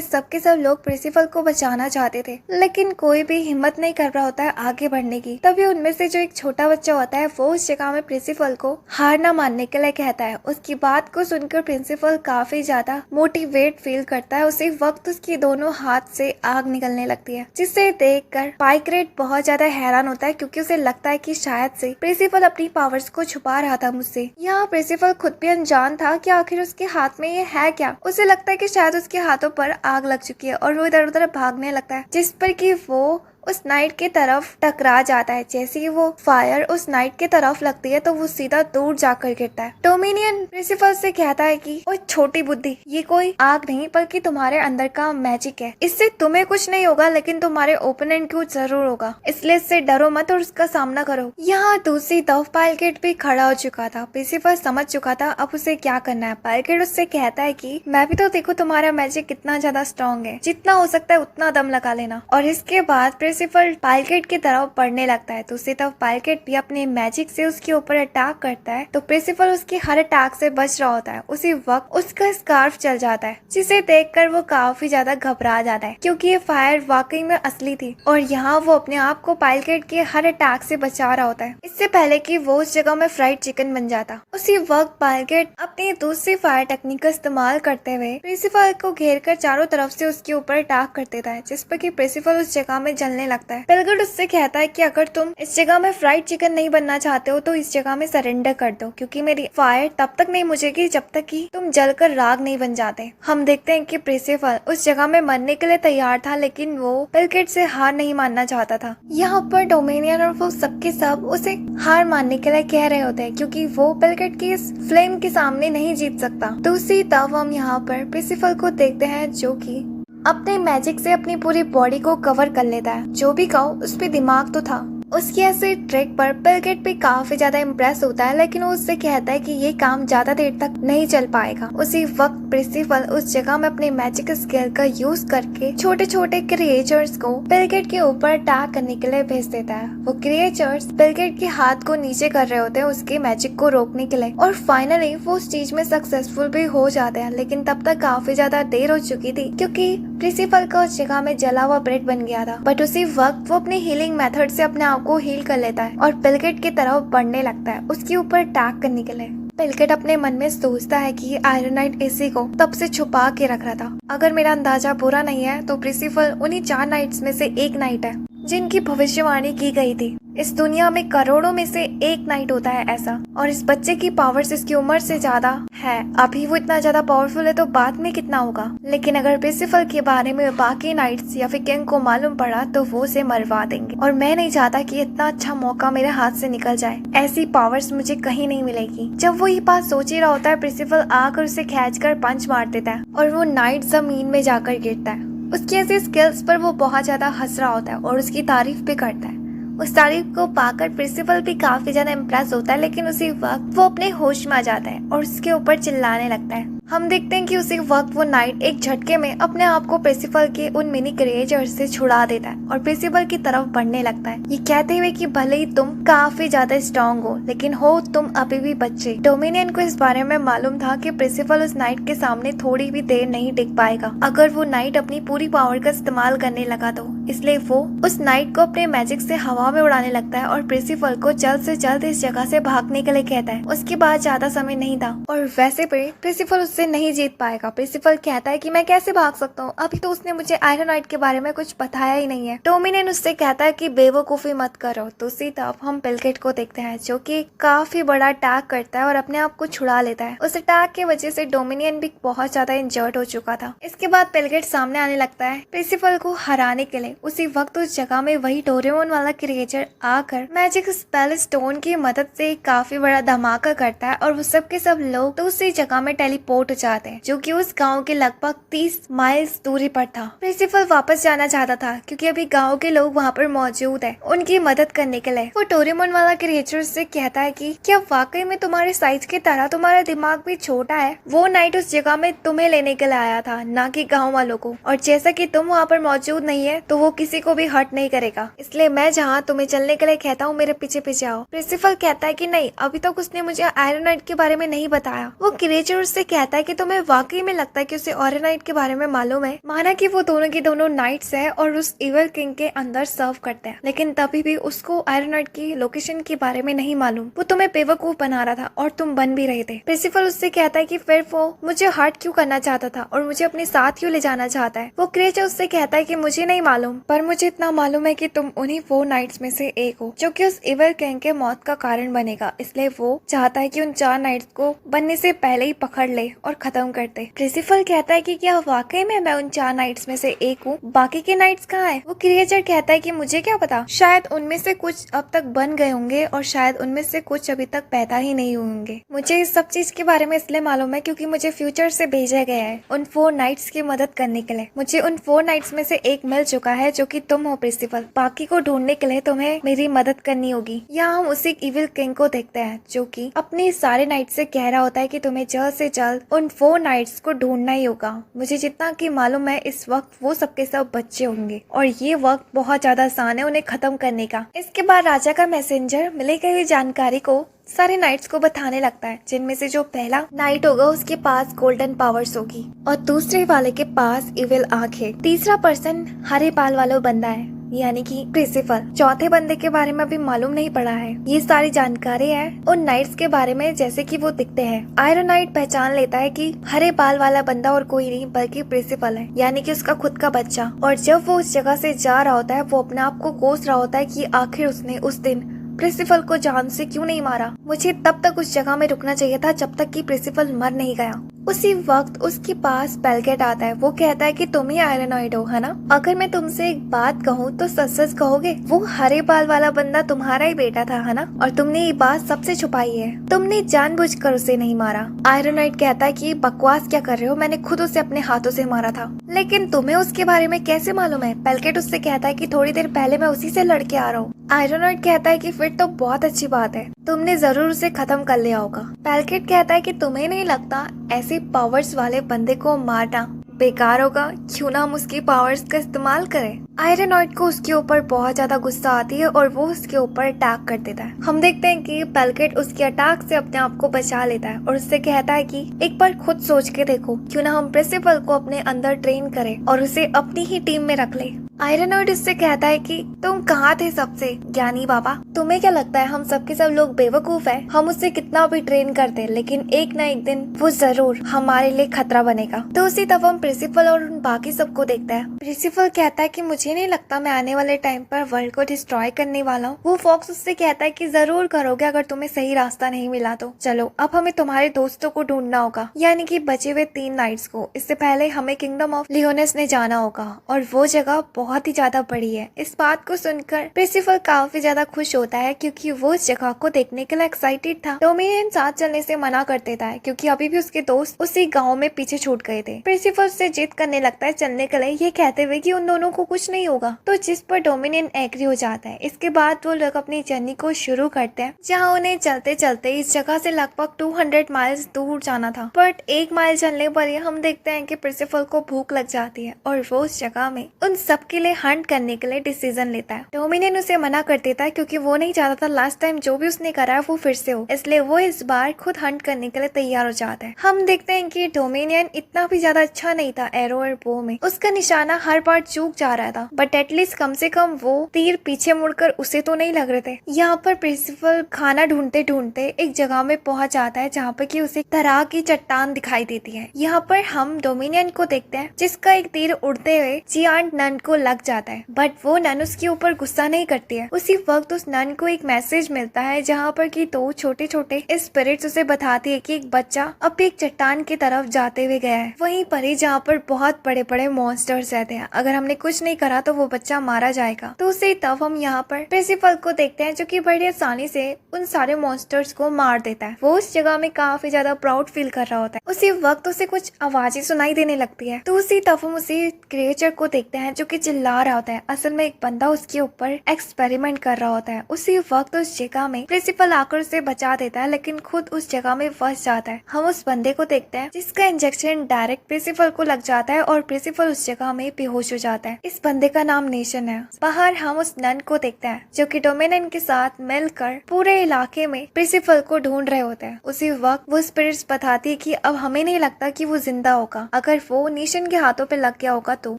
सब लोग प्रिंसिपल को बचाना चाहते थे लेकिन कोई भी हिम्मत नहीं कर रहा होता है आगे बढ़ने की। तभी उनमें से जो एक छोटा बच्चा होता है वो उस जगह में प्रिंसिपल को हार न मानने के लिए कहता है। उसकी बात को सुनकर प्रिंसिपल काफी ज्यादा मोटिवेट फील करता है। उसी वक्त उसकी दोनों हाथ से आग निकलने लगती है, जिसे देखकर पाइक्रेट बहुत ज्यादा हैरान होता है क्योंकि उसे लगता है कि शायद से प्रिंसिपल अपनी पावर्स को छुपा रहा था मुझसे। यहाँ प्रिंसिपल खुद भी अनजान था कि आखिर उसके हाथ में ये है क्या। उसे लगता है कि शायद उसके हाथों पर आग लग चुकी है और वो इधर उधर भागने लगता है, जिस पर कि वो उस नाइट की तरफ टकरा जाता है। जैसे ही वो फायर उस नाइट की तरफ लगती है तो वो सीधा दूर जाकर गिरता है। डोमिनियन प्रिंसिपल से कहता है कि ओए छोटी बुद्धि, ये कोई आग नहीं बल्कि तुम्हारे अंदर का मैजिक है। इससे तुम्हें कुछ नहीं होगा लेकिन तुम्हारे ओपोनेंट को जरूर होगा, इसलिए इससे डरो मत और उसका सामना करो। यहाँ दूसरी तरफ पाइलकेट भी खड़ा हो चुका था। प्रिंसिपल समझ चुका था अब उसे क्या करना है। पाइलकेट उससे कहता है कि मैं भी तो देखो तुम्हारा मैजिक कितना ज्यादा स्ट्रॉन्ग है, जितना हो सकता है उतना दम लगा लेना। और इसके बाद प्रिंसिपल पाइलकेट की तरफ बढ़ने लगता है। दूसरी तरफ पाइलकेट भी अपने मैजिक से उसके ऊपर अटैक करता है तो प्रिंसिपल उसके हर अटैक से बच रहा होता है। उसी वक्त उसका स्कार्फ चल जाता है, जिसे देखकर वो काफी ज्यादा घबरा जाता है क्योंकि ये फायर वाकई में असली थी और यहाँ वो अपने आप को पाइलकेट के हर अटैक से बचा रहा होता है इससे पहले कि वो उस जगह में फ्राइड चिकन बन जाता। उसी वक्त पाइलकेट अपनी दूसरी फायर टेक्निक का इस्तेमाल करते हुए प्रिंसिपल को घेर कर चारों तरफ से उसके ऊपर अटैक कर देता है, जिस पर कि प्रिंसिपल उस जगह में जलने लगता है। पाइलकेट उससे कहता है कि अगर तुम इस जगह में फ्राइड चिकन नहीं बनना चाहते हो तो इस जगह में सरेंडर कर दो, क्योंकि मेरी फायर तब तक नहीं बुझेगी जब तक कि तुम जलकर राग नहीं बन जाते। हम देखते हैं कि प्रिंसिपल उस जगह में मरने के लिए तैयार था लेकिन वो पाइलकेट से हार नहीं मानना चाहता था। यहाँ पर डोमिनियन और वो सबके सब उसे हार मानने के लिए कह रहे होते हैं क्योंकि वो पाइलकेट की इस फ्लेम के सामने नहीं जीत सकता। दूसरी तरफ हम यहाँ पर प्रिंसिपल को देखते हैं जो कि अपने मैजिक से अपनी पूरी बॉडी को कवर कर लेता है। जो भी कहो उस पे दिमाग तो था। उसकी ऐसे ट्रिक पर पाइलकेट भी काफी ज्यादा इम्प्रेस होता है लेकिन वो उससे कहता है कि ये काम ज्यादा देर तक नहीं चल पाएगा। उसी वक्त प्रिंसिपल उस जगह में अपने मैजिक स्किल का यूज करके छोटे छोटे क्रिएचर्स को पाइलकेट के ऊपर अटैक करने के लिए भेज देता है। वो क्रिएचर्स पाइलकेट के हाथ को नीचे कर रहे होते हैं उसके मैजिक को रोकने के लिए और फाइनली वो उस चीज में सक्सेसफुल भी हो जाते हैं, लेकिन तब तक काफी ज्यादा देर हो चुकी थी क्योंकि प्रिंसिपल का उस जगह में जला हुआ ब्रेड बन गया था। बट उसी वक्त वो अपने हीलिंग मेथड से अपने आप को हील कर लेता है और पाइलकेट की तरफ बढ़ने लगता है उसके ऊपर अटैक करने के लिए। पाइलकेट अपने मन में सोचता है कि आयरन नाइट इसी को तब से छुपा के रख रहा था। अगर मेरा अंदाजा बुरा नहीं है तो प्रिंसिपल उन्हीं 4 नाइट्स में से एक नाइट है जिनकी भविष्यवाणी की गई थी। इस दुनिया में करोड़ों में से एक नाइट होता है ऐसा, और इस बच्चे की पावर्स इसकी उम्र से ज्यादा है। अभी वो इतना ज्यादा पावरफुल है तो बाद में कितना होगा। लेकिन अगर प्रिंसिपल के बारे में बाकी नाइट्स या फिर किंग को मालूम पड़ा तो वो उसे मरवा देंगे और मैं नहीं चाहता कि इतना अच्छा मौका मेरे हाथ से निकल जाए। ऐसी पावर्स मुझे कहीं नहीं मिलेगी। जब वो ये बात सोच ही रहा होता है प्रिंसिपल आकर उसे खींचकर पंच मार देता है और वो नाइट जमीन में जाकर गिरता है। उसकी ऐसी स्किल्स पर वो बहुत ज्यादा हंस रहा होता है और उसकी तारीफ भी करता है। उस तारीफ को पाकर प्रिंसिपल भी काफी ज्यादा इम्प्रेस होता है, लेकिन उसी वक्त वो अपने होश में आ जाता है और उसके ऊपर चिल्लाने लगता है। हम देखते हैं कि उसी वक्त वो नाइट एक झटके में अपने आप को प्रिंसिपल के उन मिनी क्रिएचर से छुड़ा देता है और प्रिंसिपल की तरफ बढ़ने लगता है, ये कहते हुए कि भले ही तुम काफी ज्यादा स्ट्रॉन्ग हो लेकिन हो तुम अभी भी बच्चे। डोमिनियन को इस बारे में मालूम था कि प्रिंसिपल उस नाइट के सामने थोड़ी भी देर नहीं टिक पाएगा अगर वो नाइट अपनी पूरी पावर का इस्तेमाल करने लगा तो, इसलिए वो उस नाइट को अपने मैजिक से हवा में उड़ाने लगता है और प्रिंसिपल को जल्द से जल्द इस जगह से भागने के लिए कहता है। उसके बाद ज्यादा समय नहीं था और वैसे भी प्रिंसिपल उससे नहीं जीत पाएगा। प्रिंसिपल कहता है कि मैं कैसे भाग सकता हूँ, अभी तो उसने मुझे आयरन नाइट के बारे में कुछ बताया ही नहीं है। डोमिनियन उससे कहता है कि बेवकूफी मत करो। तो उसी तरफ हम पेलकेट को देखते हैं जो कि काफी बड़ा अटैक करता है और अपने आप को छुड़ा लेता है। उस अटैक की वजह से डोमिनियन भी बहुत ज्यादा इंजर्ड हो चुका था। इसके बाद पेलकेट सामने आने लगता है प्रिंसिपल को हराने के लिए। उसी वक्त उस जगह में वही डोरेमोन वाला क्रिएचर आकर मैजिक स्पेल स्टोन की मदद से काफी बड़ा धमाका करता है और वो सब के सब लोग तो उसी जगह में टेलीपोर्ट हो जाते हैं जो कि उस गांव के लगभग 30 माइल्स दूरी पर था। प्रिंसिपल वापस जाना चाहता था क्योंकि अभी गांव के लोग वहाँ पर मौजूद है उनकी मदद करने के लिए। वो डोरेमोन वाला क्रिएचर से कहता है कि क्या वाकई में तुम्हारे साइज की तरह तुम्हारा दिमाग भी छोटा है? वो नाइट उस जगह में तुम्हें लेने के लिए आया था, ना कि गाँव वालों को, और जैसा कि तुम वहाँ पर मौजूद नहीं है तो वो किसी को भी हर्ट नहीं करेगा, इसलिए मैं जहाँ तुम्हें चलने के लिए कहता हूँ मेरे पीछे पीछे आओ। प्रिंसिपल कहता है कि नहीं, अभी तक उसने मुझे आयरन नाइट के बारे में नहीं बताया। वो क्रिएचर उससे कहता है कि तुम्हें वाकई में लगता है कि उसे आयरन नाइट के बारे में मालूम है? माना कि वो दोनों की दोनों नाइट्स है और उस इविल किंग के अंदर सर्व करते हैं, लेकिन तभी भी उसको आयरन नाइट की लोकेशन के बारे में नहीं मालूम। वो तुम्हें बेवकूफ बना रहा था और तुम बन भी रहे थे। प्रिंसिपल उससे कहता है कि फिर वो मुझे हर्ट क्यों करना चाहता था और मुझे अपने साथ क्यों ले जाना चाहता है? वो क्रिएचर उससे कहता है कि मुझे नहीं मालूम, पर मुझे इतना मालूम है कि तुम उन्हीं 4 नाइट्स में से एक हो जो कि उस इविल किंग के मौत का कारण बनेगा, इसलिए वो चाहता है कि उन 4 नाइट्स को बनने से पहले ही पकड़ ले और खत्म कर दे। प्रिंसिपल कहता है कि क्या वाकई में मैं उन 4 नाइट्स में से एक हूँ? बाकी के नाइट्स कहाँ है? वो क्रिएचर कहता है कि मुझे क्या पता, शायद उनमें से कुछ अब तक बन गए होंगे और शायद उनमें से कुछ अभी तक पैदा ही नहीं होंगे। मुझे इस सब चीज के बारे में इसलिए मालूम है क्योंकि मुझे फ्यूचर से भेजा गया है उन 4 नाइट्स की मदद करने के लिए। मुझे उन 4 नाइट्स में से एक मिल चुका है जो कि तुम हो प्रिंसिपल। बाकी को ढूंढने के लिए तुम्हें मेरी मदद करनी होगी। यहाँ हम उसी इविल किंग को देखते हैं जो कि अपने सारे नाइट से कह रहा होता है कि तुम्हें जल्द से जल्द उन 4 नाइट्स को ढूंढना ही होगा। मुझे जितना कि मालूम है इस वक्त वो सबके सब बच्चे होंगे और ये वक्त बहुत ज्यादा आसान है उन्हें खत्म करने का। इसके बाद राजा का मैसेंजर मिली गई जानकारी को सारे नाइट्स को बताने लगता है, जिनमें से जो पहला नाइट होगा उसके पास गोल्डन पावर्स होगी और दूसरे वाले के पास इविल आंख है। तीसरा पर्सन हरे बाल वाला बंदा है यानी कि प्रिंसिपल। चौथे बंदे के बारे में अभी मालूम नहीं पड़ा है। ये सारी जानकारी है उन नाइट्स के बारे में जैसे कि वो दिखते हैं। आयरन नाइट पहचान लेता है कि हरे बाल वाला बंदा और कोई नहीं बल्कि प्रिंसिपल है, यानी कि उसका खुद का बच्चा। और जब वो उस जगह से जा रहा होता है वो अपने आप को कोस रहा होता है कि आखिर उसने उस दिन प्रिंसिपल को जान से क्यों नहीं मारा। मुझे तब तक उस जगह में रुकना चाहिए था जब तक कि प्रिंसिपल मर नहीं गया। उसी वक्त उसके पास पेलकेट आता है। वो कहता है कि तुम ही आयरनॉइड हो, है ना? अगर मैं तुमसे एक बात कहूँ तो सच सच कहोगे? वो हरे बाल वाला बंदा तुम्हारा ही बेटा था, है ना? और तुमने ये बात सबसे छुपाई है। तुमने जानबूझकर उसे नहीं मारा। आयरनॉइड कहता है कि बकवास क्या कर रहे हो, मैंने खुद उसे अपने हाथों से मारा था। लेकिन तुम्हें उसके बारे में कैसे मालूम है? पेलकेट उससे कहता है कि थोड़ी देर पहले मैं उसी से लड़के आ रहा हूँ। आयरनॉइड कहता है कि फिर तो बहुत अच्छी बात है, तुमने जरूर उसे खत्म कर लिया होगा। पेलकेट कहता है कि तुम्हें नहीं लगता ऐसे पावर्स वाले बंदे को मारना बेकार होगा? क्यों ना हम उसकी पावर्स का इस्तेमाल करें। आयरनॉइड को उसके ऊपर बहुत ज्यादा गुस्सा आती है और वो उसके ऊपर अटैक कर देता है। हम देखते हैं कि पेलकेट उसके अटैक से अपने आप को बचा लेता है और उससे कहता है कि एक बार खुद सोच के देखो, क्यों ना हम प्रिंसिपल को अपने अंदर ट्रेन करें और उसे अपनी ही टीम में रख ले। आयरनॉइड उससे कहता है कि तुम कहाँ थे सबसे ज्ञानी बाबा? तुम्हें क्या लगता है हम सबके सब लोग बेवकूफ हैं? हम उससे कितना भी ट्रेन करते लेकिन एक ना एक दिन वो जरूर हमारे लिए खतरा बनेगा। तो उसी तरफ हम प्रिंसिपल और उन बाकी सबको देखता है। प्रिंसिपल कहता है कि मुझे नहीं लगता मैं आने वाले टाइम पर वर्ल्ड को डिस्ट्रॉय करने वाला हूँ। वो फॉक्स उससे कहता है कि जरूर करोगे अगर तुम्हें सही रास्ता नहीं मिला तो। चलो अब हमें तुम्हारे दोस्तों को ढूंढना होगा, यानी कि बचे हुए 3 नाइट्स को। इससे पहले हमें किंगडम ऑफ लियोनेस ने जाना होगा और वो जगह बहुत बहुत ही ज्यादा बड़ी है। इस बात को सुनकर प्रिंसिपल काफी ज्यादा खुश होता है क्योंकि वो इस जगह को देखने के लिए एक्साइटेड था। डोमिनियन साथ चलने से मना कर देता है क्योंकि अभी भी उसके दोस्त उसी गाँव में पीछे छूट गए थे। प्रिंसिपल उससे जिद करने लगता है चलने के लिए, ये कहते हुए कि उन दोनों को कुछ नहीं होगा, तो जिस पर डोमिनियन एग्री हो जाता है। इसके बाद वो लोग अपनी जर्नी को शुरू करते हैं जहाँ उन्हें चलते चलते इस जगह से लगभग 200 माइल्स दूर जाना था। बट 1 माइल चलने पर ही हम देखते हैं कि प्रिंसिपल को भूख लग जाती है और वो उस जगह में उन सब के लिए हंट करने के लिए डिसीजन लेता है। डोमिनियन उसे मना कर देता है क्योंकि वो नहीं चाहता था लास्ट टाइम जो भी उसने करा है वो फिर से हो, इसलिए वो इस बार खुद हंट करने के लिए तैयार हो जाता है। हम देखते हैं कि डोमिनियन इतना भी ज्यादा अच्छा नहीं था एरो और बो में, उसका निशाना हर बार चूक जा रहा था, बट एटलीस्ट कम से कम वो तीर पीछे मुड़कर उसे तो नहीं लग रहे थे। यहाँ पर प्रिंसिपल खाना ढूंढते ढूंढते एक जगह में पहुंच जाता है जहाँ पर कि उसे तरह की चट्टान दिखाई देती है। यहाँ पर हम डोमिनियन को देखते हैं जिसका एक तीर उड़ते हुए जियांट नन को लग जाता है, बट वो नन उसके ऊपर गुस्सा नहीं करती है। उसी वक्त उस नन को एक मैसेज मिलता है जहाँ पर कि 2 छोटे छोटे स्पिरिट्स उसे बताती है कि एक बच्चा अब एक चट्टान की तरफ जाते हुए गया है, वहीं पर ही जहाँ पर बहुत बड़े बड़े मॉन्स्टर्स रहते हैं, अगर हमने कुछ नहीं करा तो वो बच्चा मारा जाएगा। तो उसी तब हम यहाँ पर प्रिंसिपल को देखते हैं जो कि बड़ी आसानी से उन सारे मॉन्स्टर्स को मार देता है। वो उस जगह में काफी ज्यादा प्राउड फील कर रहा होता है। उसी वक्त उसे कुछ आवाजें सुनाई देने लगती है, तो उसी तब हम उसी क्रिएचर को देखते हैं जो कि चिल्ला रहा होता है। असल में एक बंदा उसके ऊपर एक्सपेरिमेंट कर रहा होता है। उसी वक्त उस जगह में प्रिंसिपल आकर उसे बचा देता है, लेकिन खुद उस जगह में फंस जाता है। हम उस बंदे को देखते हैं जिसका इंजेक्शन डायरेक्ट प्रिंसिपल को लग जाता है और प्रिंसिपल उस जगह में बेहोश हो जाता है। इस बंदे का नाम नेशन है। बाहर हम उस नन को देखते हैं जो कि डोमिनियन के साथ मिलकर पूरे इलाके में प्रिंसिपल को ढूंढ रहे होते हैं। उसी वक्त वो स्पिरिट्स बताती है कि अब हमें नहीं लगता कि वो जिंदा होगा, अगर वो नेशन के हाथों पे लग गया होगा तो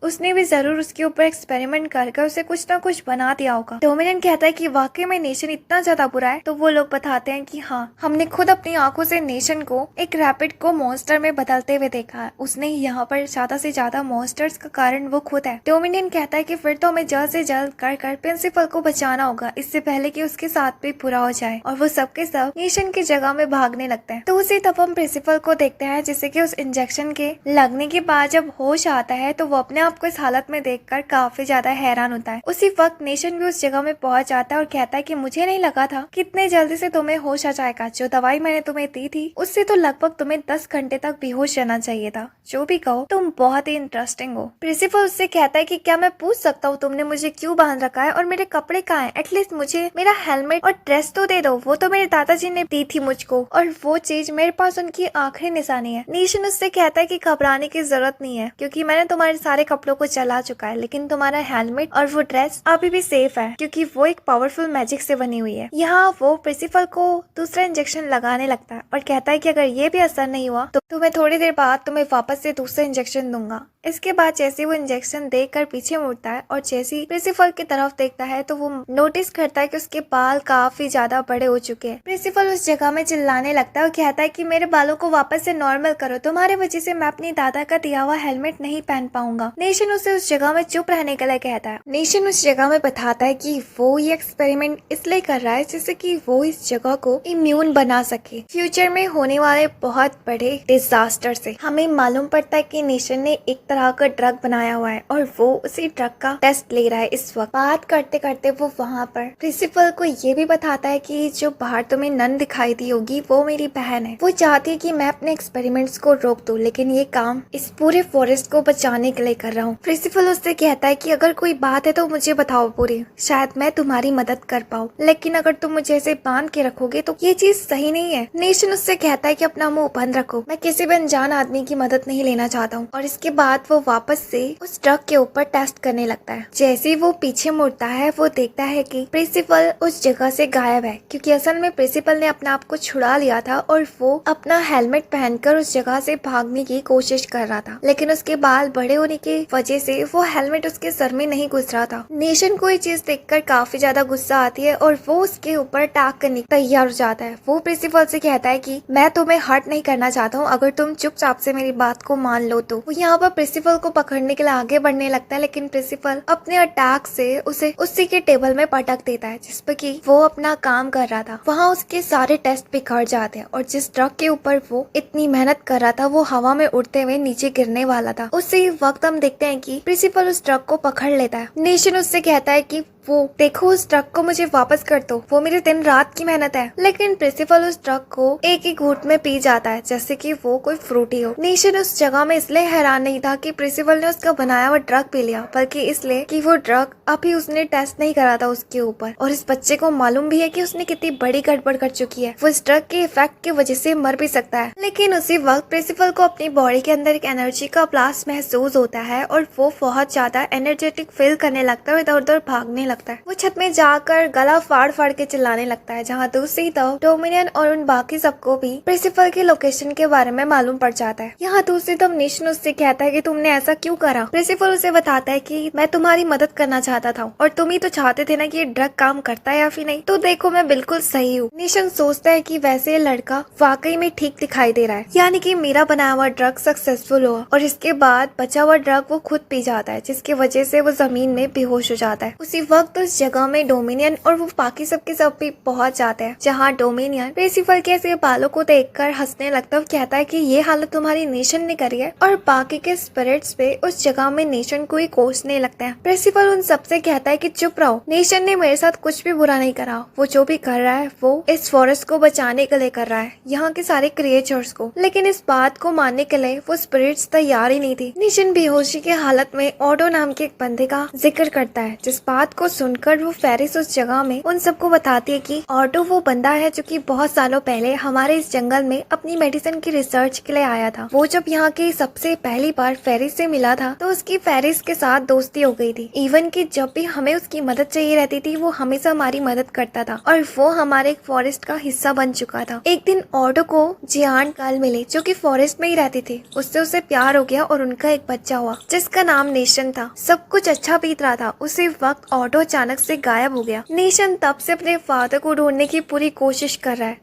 उसने भी जरूर उसके ऊपर एक्सपेरिमेंट करके उसे कुछ ना कुछ बना दिया होगा। डोमिनियन कहता है कि वाकई में नेशन इतना ज्यादा बुरा है, तो वो लोग बताते हैं कि हाँ, हमने खुद अपनी आंखों से नेशन को एक रैपिड को मॉन्स्टर में बदलते हुए देखा है। उसने यहाँ पर ज्यादा से ज्यादा मॉन्स्टर्स का कारण वो खुद है। डोमिनियन कहता है कि फिर तो हमें जल्द से जल्द कर प्रिंसिपल को बचाना होगा, इससे पहले कि उसके साथ भी पूरा हो जाए, और वो सबके सब नेशन की जगह में भागने लगते हैं। तो उसी तब हम प्रिंसिपल को देखते हैं जिससे कि उस इंजेक्शन के लगने के बाद जब होश आता है तो वो अपने आप को इस हालत में देखकर काफी ज्यादा हैरान होता है। उसी वक्त नेशन भी उस जगह में पहुंच जाता है और कहता है कि मुझे नहीं लगा था कितने जल्दी से तुम्हें होश आ जाएगा। जो दवाई मैंने तुम्हें दी थी उससे तो लगभग तुम्हें 10 घंटे तक बेहोश रहना चाहिए था। जो भी कहो, तुम बहुत ही इंटरेस्टिंग हो। प्रिंसिपल उससे कहता है कि क्या मैं पूछ सकता हूँ तुमने मुझे क्यों बांध रखा है और मेरे कपड़े कहाँ हैं? एटलीस्ट मुझे मेरा हेलमेट और ड्रेस तो दे दो, वो तो मेरे दादाजी ने दी थी मुझको, और वो चीज मेरे पास उनकी आखिरी निशानी है। नेशन उससे कहता है कि घबराने की जरूरत नहीं है क्योंकि मैंने तुम्हारे सारे कपड़ों को जला चुका है, लेकिन तुम्हारा हेलमेट और वो ड्रेस अभी भी सेफ है क्योंकि वो एक पावरफुल मैजिक से बनी हुई है। यहाँ वो प्रिंसिपल को दूसरा इंजेक्शन लगाने लगता है और कहता है कि अगर ये भी असर नहीं हुआ तो मैं थोड़ी देर बाद तुम्हें वापस से दूसरा इंजेक्शन दूंगा। इसके बाद जैसे वो इंजेक्शन देकर पीछे मुड़ता है और जैसे प्रिंसिपल की तरफ देखता है तो वो नोटिस करता है कि उसके बाल काफी ज्यादा बड़े हो चुके हैं। प्रिंसिपल उस जगह में चिल्लाने लगता है और कहता है कि मेरे बालों को वापस से नॉर्मल करो, तुम्हारी वजह से मैं अपनी दादा का दिया हुआ हेलमेट नहीं पहन पाऊंगा। नेशन उसे उस जगह में चुप रहने के लिए कहता है। नेशन उस जगह में बताता है कि वो ये एक्सपेरिमेंट इसलिए कर रहा है जिससे कि वो इस जगह को इम्यून बना सके फ्यूचर में होने वाले बहुत बड़े डिजास्टर से। हमें मालूम पड़ता है कि नेशन ने एक तरह का ड्रग बनाया हुआ है और वो उसी ड्रग का टेस्ट ले रहा है। इस वक्त बात करते करते वो वहाँ पर प्रिंसिपल को ये भी बताता है कि जो बाहर तुम्हें नन दिखाई दी होगी वो मेरी बहन है। वो चाहती है कि मैं अपने एक्सपेरिमेंट्स को रोक दूं, लेकिन ये काम इस पूरे फॉरेस्ट को बचाने के लिए कर रहा हूँ। प्रिंसिपल उससे कहता है कि अगर कोई बात है तो मुझे बताओ पूरी, शायद मैं तुम्हारी मदद कर पाऊँ, लेकिन अगर तुम मुझे ऐसे बांध के रखोगे तो ये चीज सही नहीं है। नेशन उससे कहता है कि अपना मुंह बंद रखो, मैं किसी भी अनजान आदमी की मदद नहीं लेना चाहता हूँ। और इसके बाद वो वापस से उस ड्रग के ऊपर टेस्ट करने लगता है। जैसे ही वो पीछे मुड़ता है वो देखता है कि प्रिंसिपल उस जगह से गायब है, क्योंकि असल में प्रिंसिपल ने अपने आप को छुड़ा लिया था और वो अपना हेलमेट पहनकर उस जगह से भागने की कोशिश कर रहा था, लेकिन उसके बाल बड़े होने की वजह से वो हेलमेट उसके सर में नहीं घुस रहा था। नेशन को ये चीज देखकर काफी ज्यादा गुस्सा आती है और वो उसके ऊपर अटैक करने तैयार हो जाता है। वो प्रिंसिपल से कहता है कि मैं तुम्हें हर्ट नहीं करना चाहता हूँ, अगर तुम चुपचाप से मेरी बात को मान लो तो। यहाँ पर प्रिंसिपल को पकड़ने के लिए आगे बढ़ने लगता है, लेकिन प्रिंसिपल अपने अटैक से उसे उसी के टेबल में पटक देता है जिस पर कि वो अपना काम कर रहा था। वहाँ उसके सारे टेस्ट बिखर जाते हैं और जिस ट्रक के ऊपर वो इतनी मेहनत कर रहा था वो हवा में उड़ते हुए नीचे गिरने वाला था। उसी वक्त हम देखते हैं कि प्रिंसिपल उस ट्रक को पकड़ लेता है। नेशन उससे कहता है कि वो देखो उस ट्रक को मुझे वापस कर दो, वो मेरी दिन रात की मेहनत है। लेकिन प्रिंसिपल उस ट्रक को एक ही घूंट में पी जाता है जैसे कि वो कोई फ्रूटी हो। नेशन उस जगह में इसलिए हैरान नहीं था कि प्रिंसिपल ने उसका बनाया हुआ ड्रग पी लिया, बल्कि इसलिए कि वो ड्रग अभी उसने टेस्ट नहीं करा था उसके ऊपर, और इस बच्चे को मालूम भी है कि उसने कितनी बड़ी गड़बड़ कर चुकी है। वो इस ड्रग के इफेक्ट की वजह से मर भी सकता है। लेकिन उसी वक्त प्रिंसिपल को अपनी बॉडी के अंदर एक एनर्जी का ब्लास्ट महसूस होता है और वो बहुत ज्यादा एनर्जेटिक फील करने लगता है और इधर उधर भागने लगता है। वो छत में जाकर गला फाड़ फाड़ के चिल्लाने लगता है, जहाँ दूसरी तरफ डोमिनियन और उन बाकी सबको भी प्रिंसिपल के लोकेशन के बारे में मालूम पड़ जाता है। यहाँ दूसरी तरफ नेशन उससे कहता है कि तुमने ऐसा क्यों करा। प्रिंसिपल उसे बताता है कि मैं तुम्हारी मदद करना चाहता था और तुम ही तो चाहते थे ना कि ये ड्रग काम करता है या फिर नहीं, तो देखो मैं बिल्कुल सही हूँ। नेशन सोचता है कि वैसे ये लड़का वाकई में ठीक दिखाई दे रहा है, यानी कि मेरा बनाया हुआ ड्रग सक्सेसफुल हुआ। और इसके बाद बचा हुआ ड्रग वो खुद पी जाता है, जिसकी वजह से वो जमीन में बेहोश हो जाता है। उसी वक्त उस जगह में डोमिनियन और वो बाकी सबके सब भी पहुंच जाते हैं, जहाँ डोमिनियन प्रिंसिपल के ऐसे बालों को देखकर हंसने लगता है, कहता है कि ये हालत तुम्हारी नेशन ने करी है। और बाकी के स्पिरिट्स पे उस जगह में नेशन को ही कोसने लगते हैं। प्रिंसिपल उन सबसे कहता है कि चुप रहो, नेशन ने मेरे साथ कुछ भी बुरा नहीं करा। वो जो भी कर रहा है वो इस फॉरेस्ट को बचाने के लिए कर रहा है, यहाँ के सारे क्रिएचर्स को। लेकिन इस बात को मानने के लिए वो स्पिरिट्स तैयार ही नहीं थी। नेशन बेहोशी के हालत में ऑटो नाम के एक बंदे का जिक्र करता है, जिस बात को सुनकर वो फेरिस उस जगह में उन सबको बताती है कि ऑटो वो बंदा है जो कि बहुत सालों पहले हमारे इस जंगल में अपनी मेडिसिन की रिसर्च के लिए आया था। वो जब यहाँ की सबसे पहली बार फेरिस से मिला था तो उसकी फेरिस के साथ दोस्ती हो गई थी। इवन कि जब भी हमें उसकी मदद चाहिए रहती थी वो हमेशा हमारी मदद करता था और वो हमारे एक फॉरेस्ट का हिस्सा बन चुका था। एक दिन ऑटो को जियान काल मिले जो कि फॉरेस्ट में ही रहती थी। उससे उसे प्यार हो गया और उनका एक बच्चा हुआ जिसका नाम नेशन था। सब कुछ अच्छा बीत रहा था। उसी वक्त ऑटो अचानक से गायब हो गया। नेशन तब से अपने फादर को ढूंढने की पूरी कोशिश कर रहा है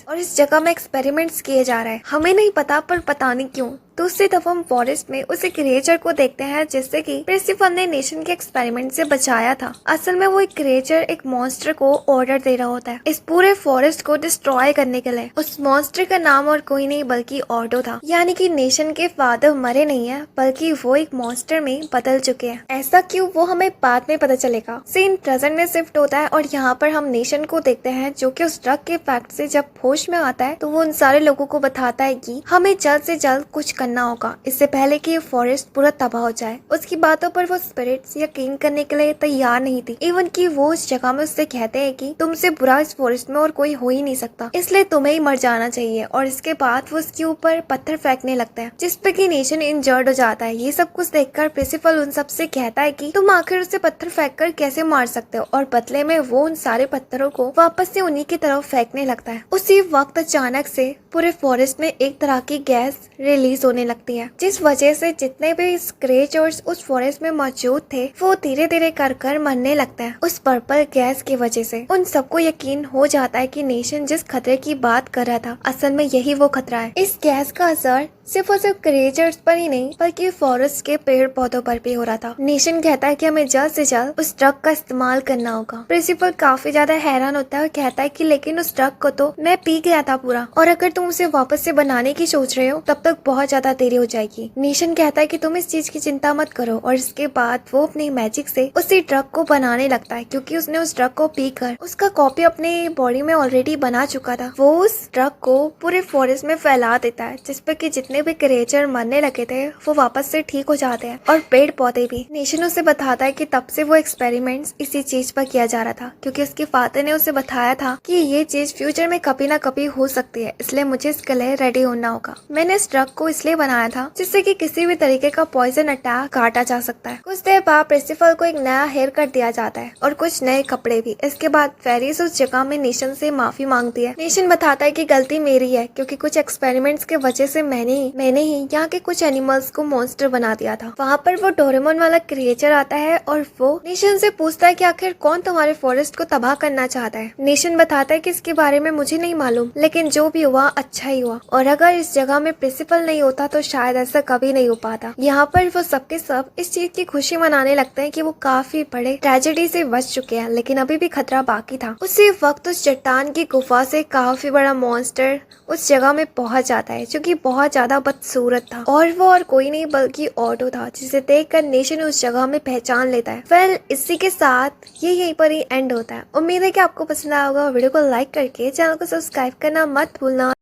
और इस जगह में एक्सपेरिमेंट्स किए जा रहे हैं। हमें नहीं पता पर पता नहीं क्यों। दूसरी तरफ हम फॉरेस्ट में उस क्रिएचर को देखते हैं जिससे कि प्रिंसिपल ने नेशन के एक्सपेरिमेंट से बचाया था। असल में वो एक क्रिएचर एक मॉन्स्टर को ऑर्डर दे रहा होता है इस पूरे फॉरेस्ट को डिस्ट्रॉय करने के लिए। उस मॉन्स्टर का नाम और कोई नहीं बल्कि ऑटो था, यानी कि नेशन के फादर मरे नहीं है बल्कि वो एक मॉन्स्टर में बदल चुके हैं। ऐसा क्यों वो हमें बाद में पता चलेगा। सीन प्रेजेंट में शिफ्ट होता है और यहाँ पर हम नेशन को देखते हैं जो कि उस ड्रग के इफेक्ट से जब होश में आता है तो वो उन सारे लोगों को बताता है कि हमें जल्द से जल्द कुछ करना होगा इससे पहले कि ये फॉरेस्ट पूरा तबाह हो जाए। उसकी बातों पर वो स्पिरिट्स यकीन करने के लिए तैयार नहीं थी। इवन कि वो उस जगह में उससे कहते हैं कि तुमसे बुरा इस फॉरेस्ट में और कोई हो ही नहीं सकता, इसलिए तुम्हें ही मर जाना चाहिए। और इसके बाद वो उसके ऊपर पत्थर फेंकने लगता है जिस पे कि नेशन इंजर्ड हो जाता है। ये सब कुछ देखकर प्रिंसिपल उन सबसे कहता है कि तुम आखिर उसे पत्थर फेंक कर कैसे मार सकते हो, और बदले में वो उन सारे पत्थरों को वापस से उन्हीं की तरफ फेंकने लगता है। उसी वक्त अचानक से पूरे फॉरेस्ट में एक तरह की गैस रिलीज होने लगती है जिस वजह से जितने भी क्रिएचर्स उस फॉरेस्ट में मौजूद थे वो धीरे धीरे कर मरने लगता है। उस पर्पल गैस की वजह से उन सबको यकीन हो जाता है कि नेशन जिस खतरे की बात कर रहा था असल में यही वो खतरा है। इस गैस का असर सिर्फ और सिर्फ क्रिएचर्स पर ही नहीं बल्कि फॉरेस्ट के पेड़ पौधों पर भी हो रहा था। नेशन कहता है कि हमें जल्द से जल्द उस ड्रग का इस्तेमाल करना होगा। प्रिंसिपल काफी ज्यादा हैरान होता है और कहता है कि लेकिन उस ड्रग को तो मैं पी गया था पूरा, और अगर तुम उसे वापस से बनाने की सोच रहे हो तब तक बहुत ज्यादा देरी हो जाएगी। नेशन कहता है कि तुम इस चीज की चिंता मत करो, और इसके बाद वो अपनी मैजिक से उसी ड्रग को बनाने लगता है क्योंकि उसने उस ड्रग को पीकर उसका कॉपी अपने बॉडी में ऑलरेडी बना चुका था। वो उस ड्रग को पूरे फॉरेस्ट में फैला देता है जिस पे कि जितने भी क्रिएचर मरने लगे थे वो वापस से ठीक हो जाते हैं और पेड़ पौधे भी। नेशन उसे बताता है कि तब से वो एक्सपेरिमेंट्स इसी चीज पर किया जा रहा था क्योंकि उसके फादर ने उसे बताया था कि ये चीज फ्यूचर में कभी ना कभी हो सकती है, इसलिए मुझे इसके लिए रेडी होना होगा। मैंने इस ड्रग को इसलिए बनाया था जिससे कि किसी भी तरीके का पॉइजन अटैक काटा जा सकता है। कुछ देर बाद प्रिंसिपल को एक नया हेयर कट दिया जाता है और कुछ नए कपड़े भी। इसके बाद फेरिस उस जगह में नेशन से माफी मांगती है। नेशन बताता है कि गलती मेरी है क्योंकि कुछ एक्सपेरिमेंट्स के वजह से मैंने ही यहाँ के कुछ एनिमल्स को मॉन्स्टर बना दिया था। वहाँ पर वो डोरेमोन वाला क्रिएचर आता है और वो नेशन से पूछता है कि आखिर कौन तुम्हारे फॉरेस्ट को तबाह करना चाहता है। नेशन बताता है कि इसके बारे में मुझे नहीं मालूम, लेकिन जो भी हुआ अच्छा ही हुआ, और अगर इस जगह में प्रिंसिपल नहीं होता होता तो शायद ऐसा कभी नहीं हो पाता। यहाँ पर वो सबके सब इस चीज की खुशी मनाने लगते हैं कि वो काफी बड़े ट्रेजेडी से बच चुके हैं, लेकिन अभी भी खतरा बाकी था। उसी वक्त उस चट्टान की गुफा से काफी बड़ा मॉन्स्टर उस जगह में पहुंच जाता है, जो कि बहुत ज्यादा बदसूरत था, और वो और कोई नहीं बल्कि ऑटो था, जिसे देखकर नेशन उस जगह में पहचान लेता है। वेल, इसी के साथ ये यहीं पर ही एंड होता है। उम्मीद है कि आपको पसंद आया होगा। वीडियो को लाइक करके चैनल को सब्सक्राइब करना मत भूलना।